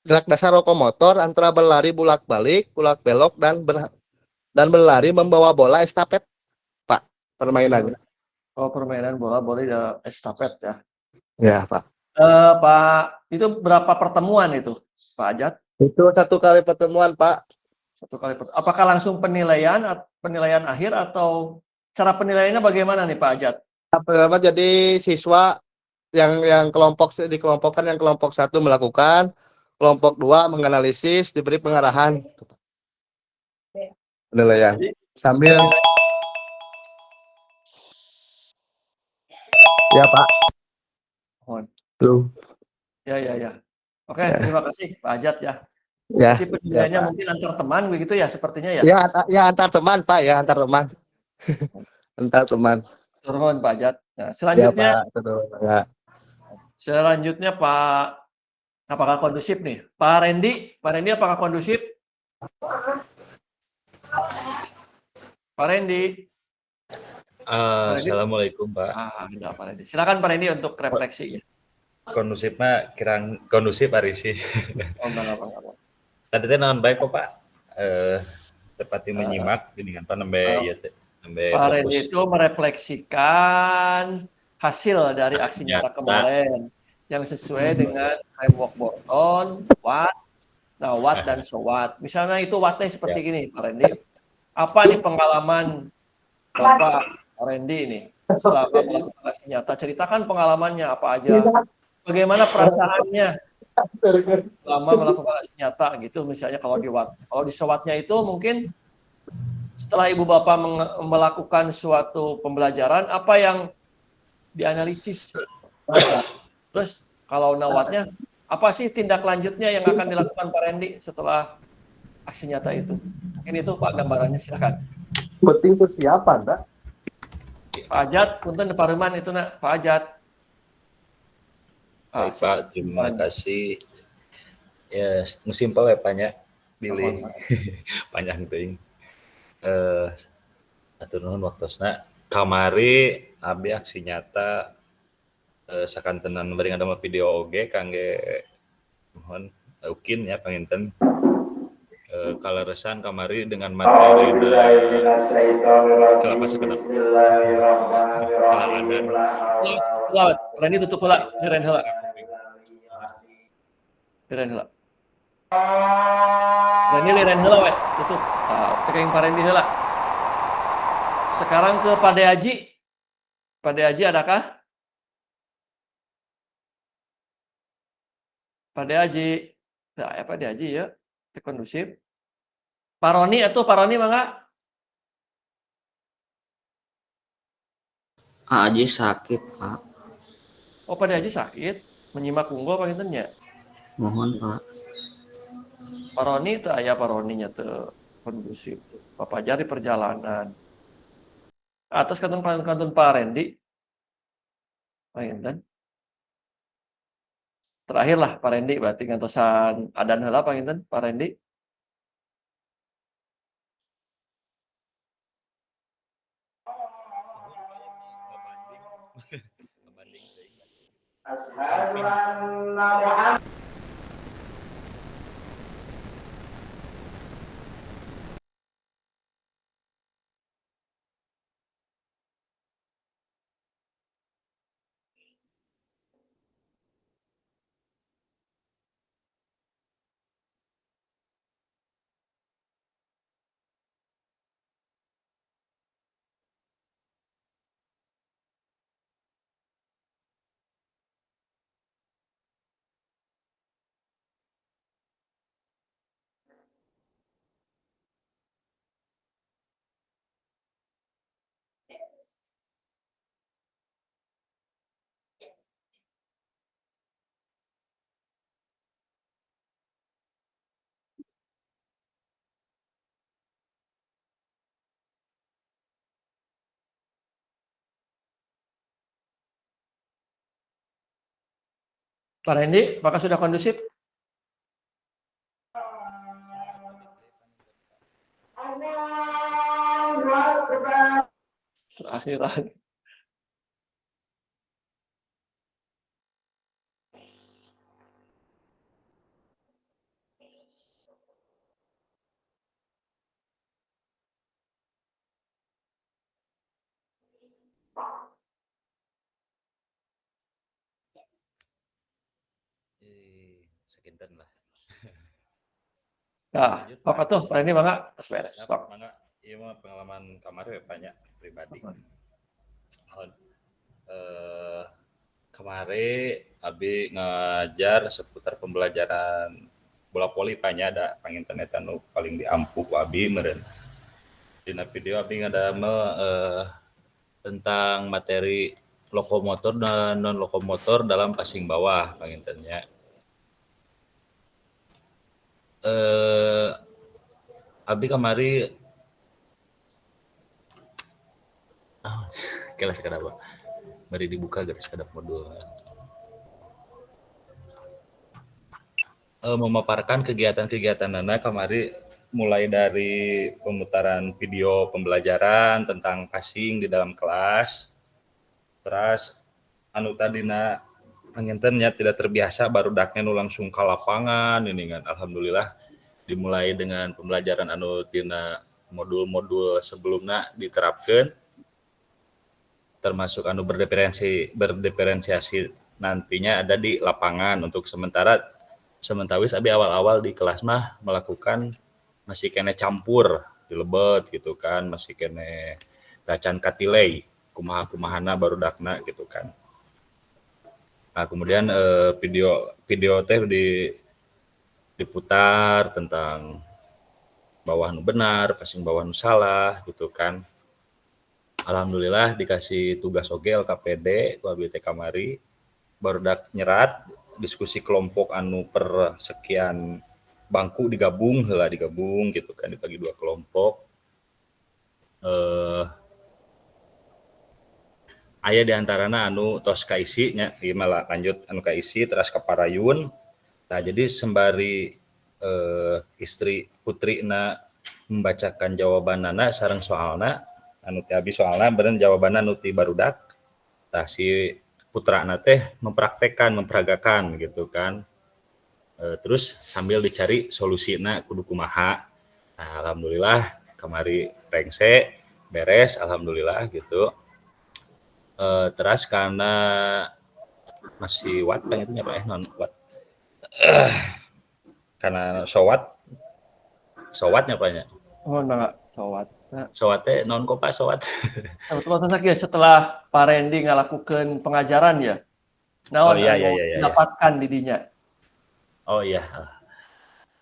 L: gerak dasar lokomotor antara berlari bolak-balik, bolak-belok dan berlari membawa bola estafet, Pak. Permainannya.
A: Oh, permainan bola voli dan estafet ya.
L: Ya, Pak.
A: Pak, itu berapa pertemuan itu, Pak Ajat?
L: Itu 1 kali pertemuan, Pak.
A: 1 kali. Apakah langsung penilaian akhir atau cara penilaiannya bagaimana nih Pak Ajat?
L: Pertama jadi siswa yang dikelompokkan, yang kelompok 1 melakukan, kelompok 2 menganalisis, diberi pengarahan. Penilaian. Sambil ya, Pak.
A: Mohon.
L: Tuh.
A: Ya. Oke, terima kasih Pak Ajat ya.
L: Ya.
A: Jadi penilaiannya
L: Pak.
A: mungkin antar teman begitu ya sepertinya ya?
L: Ya, antar teman, Pak, ya, antar teman. Antar teman.
A: Turun Pak Ajat. Nah,
L: Ya, Pak.
A: selanjutnya Pak, apakah kondusif nih? Pak Rendi apakah kondusif? Pak Rendi.
M: Assalamualaikum Pak.
A: Ada Pak Rendi. Silakan Pak Rendi untuk refleksi ya.
M: Kondusif mah kirang kondusif hari sih.
A: Oh, enggak apa-apa.
M: Tadi teh naon baik kok Pak. Tepati menyimak dengan apa nembe ieu teh.
A: Pak Rendi itu merefleksikan hasil dari aksi nyata kemarin yang sesuai dengan framework Borton, Watt, Watt dan SWOT. Misalnya itu Watt-nya seperti gini, Pak Rendi. Apa nih pengalaman Bapak Rendi ini selama melakukan aksi nyata? Ceritakan pengalamannya apa aja. Bagaimana perasaannya selama melakukan aksi nyata gitu, misalnya kalau di Watt. Kalau di SWOT-nya itu mungkin setelah Ibu Bapak melakukan suatu pembelajaran, apa yang dianalisis? Terus kalau Nawatnya, apa sih tindak lanjutnya yang akan dilakukan Pak Rendi setelah aksi nyata itu? Mungkin itu Pak gambarannya, silakan.
L: Penting persiapan, Pak.
A: Pak Ajat, punten Pak Ruman itu nak, Pak Ajat.
M: Baik Pak, terima kasih. Ya, simpel ya Pak nya, pilih panjang teuing. Atur nuhun waktosna. Kamari abdi aksi nyata sakantenan bari ngadamel video oge kangge mohon ukin ya panginten kaleresan kamari dengan materi kelapa sekedap kelaadan.
A: Lawat, Reni tutup pula, Ren heula. Ren heula we, tutup. Teking Pak Rendi heula. Sekarang ke Pak Deaji. Pak Deaji adakah? Pak Deaji. Nah, Pak Deaji ya. Kondusif. Pak Roni mangga.
I: Aji sakit, Pak.
A: Oh, Pak Deaji sakit. Menyimak unggul Pak Intennya.
I: Mohon, Pak.
A: Pak Roni itu ayah Pak Roninya tuh kondusif. Bapak jari perjalanan. Atas kantun Pak Rendi. Pak Inten. Terakhirlah Pak Rendi berarti ngantosan adan heula Pak Inten, Pak Rendi. Pak Rendi, apakah sudah kondusif? Terakhiran.
M: sakinten lah.
A: Nah,
M: Lanjut,
A: apa
M: Pak.
A: tuh Pak Randy mangga tos beres.
M: Ya,
A: Pak.
M: mangga ieu mah pengalaman kamari banyak pribadi. Kemari abi ngajar seputar pembelajaran bola voli panya ada panginten eta nu paling diampu ku abi meureun. Dina video abi ngadamel tentang materi lokomotor dan non lokomotor dalam passing bawah pangintennya. Abi kamari kelas kadapa mari dibuka garis kadap modul memaparkan kegiatan-kegiatanana kamari mulai dari pemutaran video pembelajaran tentang passing di dalam kelas, terus anu tadina pangintennya tidak terbiasa barudaknya nu langsung ke lapangan ini kan. Alhamdulillah dimulai dengan pembelajaran anu tina modul-modul sebelumnya diterapkan, termasuk anu berdiferensiasi nantinya ada di lapangan. Untuk sementawis abi awal-awal di kelas mah melakukan masih kene campur dilebet gitu kan, masih kene bacan katilei kumaha-kumahana barudakna gitu kan. Nah, kemudian video teh diputar tentang bawah nu benar, passing bawah nu salah gitu kan. Alhamdulillah dikasih tugas oge LKPD ku abi teh kamari barudak nyerat diskusi kelompok anu per sekian bangku digabung gitu kan, dibagi 2 kelompok. Aya di antarana anu tos kaisi nya, ieu mah lanjut anu kaisi terus kaparayun. Nah, jadi sembari istri putrina membacakan jawabanana sareng soalna anu teh abi soalna beureun jawabanna anu ti barudak. Tah si putrana teh memperagakan gitu kan. Terus sambil dicari solusina kudu kumaha. Nah, alhamdulillah kamari rengse beres alhamdulillah gitu. Terus karena masih wat kan itu nyapa non wat. Karena sowatnya apanya?
A: Oh, enggak sowat.
M: Sowat teh non kok Pak sowat.
A: Setelah Pak Randy ngalakukan pengajaran ya. Naon
M: iya.
A: dapatkan didinya.
M: Oh iya.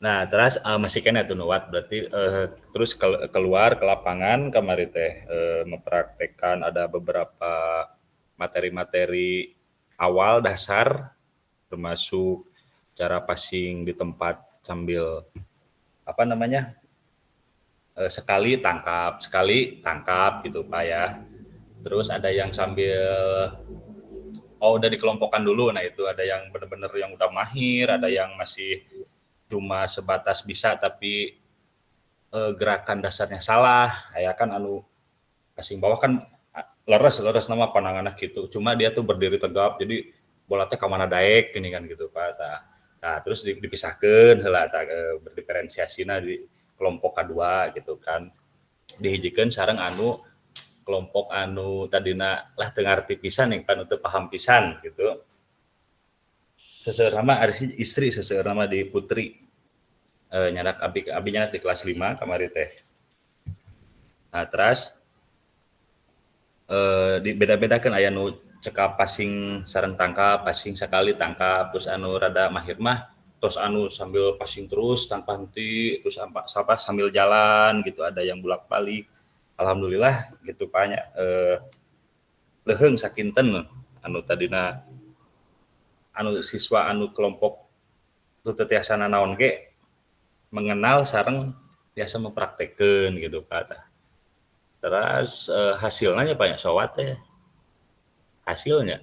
M: Nah, terus masih kena tuh nuwat berarti terus keluar ke lapangan kamari teh mempraktekkan ada beberapa materi-materi awal dasar termasuk cara passing di tempat sambil apa namanya? Sekali tangkap gitu Pak ya. Terus ada yang sambil udah dikelompokkan dulu. Nah, itu ada yang benar-benar yang udah mahir, ada yang masih cuma sebatas bisa tapi gerakan dasarnya salah. Ya kan anu passing bawah kan leres nama pandanganna gitu. Cuma dia tuh berdiri tegap jadi bola teh ka mana daek gini kan gitu Pak. Nah, terus dipisahkeun heula berdiferensiasina di kelompok kedua gitu kan. Dihijikeun sareng anu kelompok anu tadina lah teu ngarti pisan yang kan teu paham pisan gitu. Seseueur nama ari istri seseueur nama di Putri. Nyadak abi nyadak di kelas 5 kamari teh. Nah, terus dibeda-bedakeun aya nu cekap passing sareng tangkap, passing sakali tangkap, terus anu rada mahir mah terus anu sambil passing terus tanpa henti, terus sambil jalan gitu, ada yang bolak-balik. Alhamdulillah gitu banyak leheung sakinten anu tadina anu siswa anu kelompok tu tiasana naon ge mengenal sareng biasa mempraktekkeun gitu Pak. Terus hasilnya banyak sowat teh. Hasilnya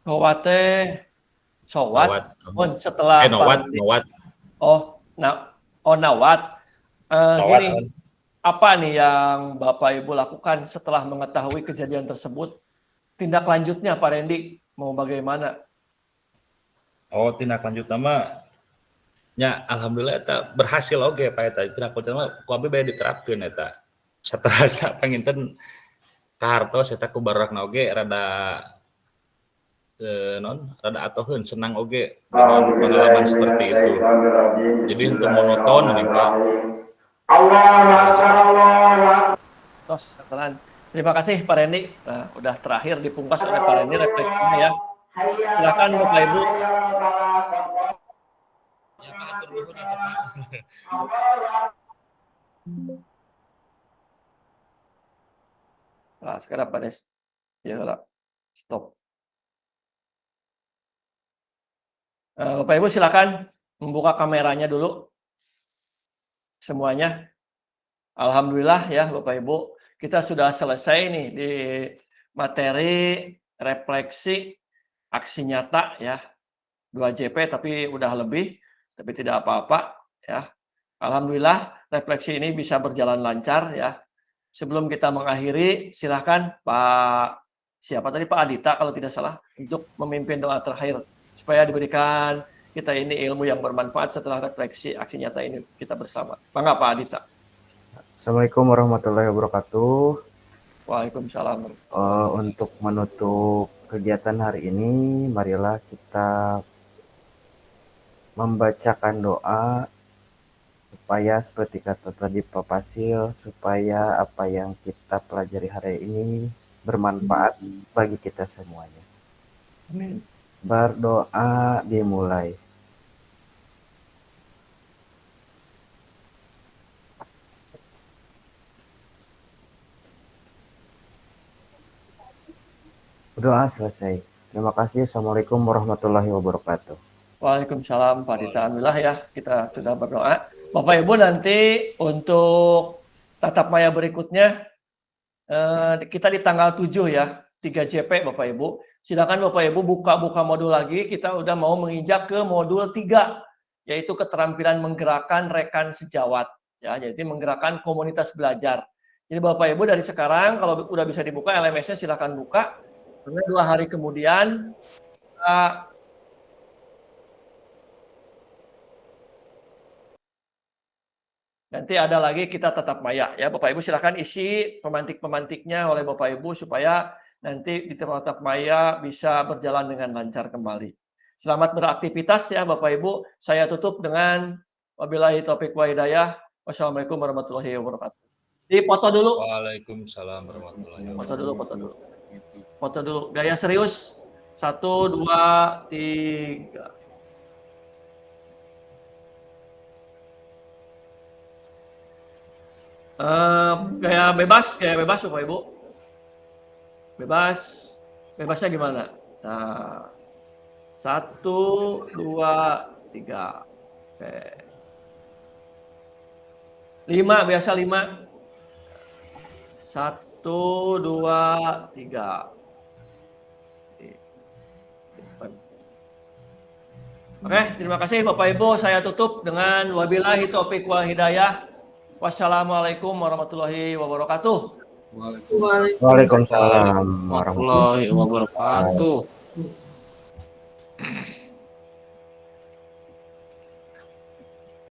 A: Sowat setelah
M: nowat.
A: Nawat. Gini, apa nih yang Bapak Ibu lakukan setelah mengetahui kejadian tersebut? Tindak lanjutnya Pak Randy mau bagaimana?
M: Tindak lanjut nama nya alhamdulillah eta berhasil oge Pak eta. Tindak lanjut mah ku abi bae diterapkeun eta. Saterasa panginten kahartos eta ku barudak oge rada rada atoheun senang oge dengan pengalaman seperti itu. Jadi untuk monoton ini Pak.
A: Tos, kebetulan. Terima kasih Pak Rendi. Nah, udah terakhir dipungkas oleh Pak Rendi refleksinya ya. Silakan Bapak Ibu.
M: Ya Pak, atur nuhun atuh Pak.
A: Nah, sekarang Pak Des. Ya, lah. Stop. Bapak Ibu silakan membuka kameranya dulu. Semuanya. Alhamdulillah ya Bapak Ibu, kita sudah selesai nih di materi refleksi aksi nyata ya. 2JP tapi udah lebih, tapi tidak apa-apa ya. Alhamdulillah refleksi ini bisa berjalan lancar ya. Sebelum kita mengakhiri, silakan Pak siapa tadi Pak Adita kalau tidak salah untuk memimpin doa terakhir supaya diberikan kita ini ilmu yang bermanfaat setelah refleksi aksi nyata ini kita bersama. Bangga Pak Adita.
H: Assalamualaikum warahmatullahi wabarakatuh.
A: Waalaikumsalam.
H: Untuk menutup kegiatan hari ini, marilah kita membacakan doa supaya seperti kata tadi Pak Pasil, supaya apa yang kita pelajari hari ini bermanfaat bagi kita semuanya.
A: Amin.
H: Berdoa dimulai. Doa selesai. Terima kasih. Assalamualaikum warahmatullahi wabarakatuh.
A: Waalaikumsalam Pak Dita. Alhamdulillah ya kita sudah berdoa. Bapak Ibu nanti untuk tatap maya berikutnya kita di tanggal 7 ya 3JP Bapak Ibu. Silakan Bapak Ibu buka modul lagi. Kita udah mau menginjak ke modul 3 yaitu keterampilan menggerakkan rekan sejawat ya. Jadi menggerakkan komunitas belajar. Jadi Bapak Ibu dari sekarang kalau udah bisa dibuka LMS-nya silakan buka. Karena 2 hari kemudian nanti ada lagi kita tatap maya ya Bapak Ibu silakan isi pemantik-pemantiknya oleh Bapak Ibu supaya nanti di tatap maya bisa berjalan dengan lancar kembali. Selamat beraktivitas ya Bapak Ibu. Saya tutup dengan wabillahi taufiq wa hidayah. Wassalamualaikum warahmatullahi wabarakatuh. Dipoto dulu.
M: Waalaikumsalam warahmatullahi wabarakatuh.
A: Foto dulu. Foto dulu. Gaya serius. 1, 2, 3. Gaya bebas Bapak Ibu. Bebasnya gimana? Nah, 1, 2, 3. Oke. 5 biasa 5. 1, 2, 3. Oke, terima kasih Bapak Ibu. Saya tutup dengan wabillahi taufiq wal hidayah. Wassalamualaikum warahmatullahi wabarakatuh.
H: Waalaikumsalam warahmatullahi wabarakatuh.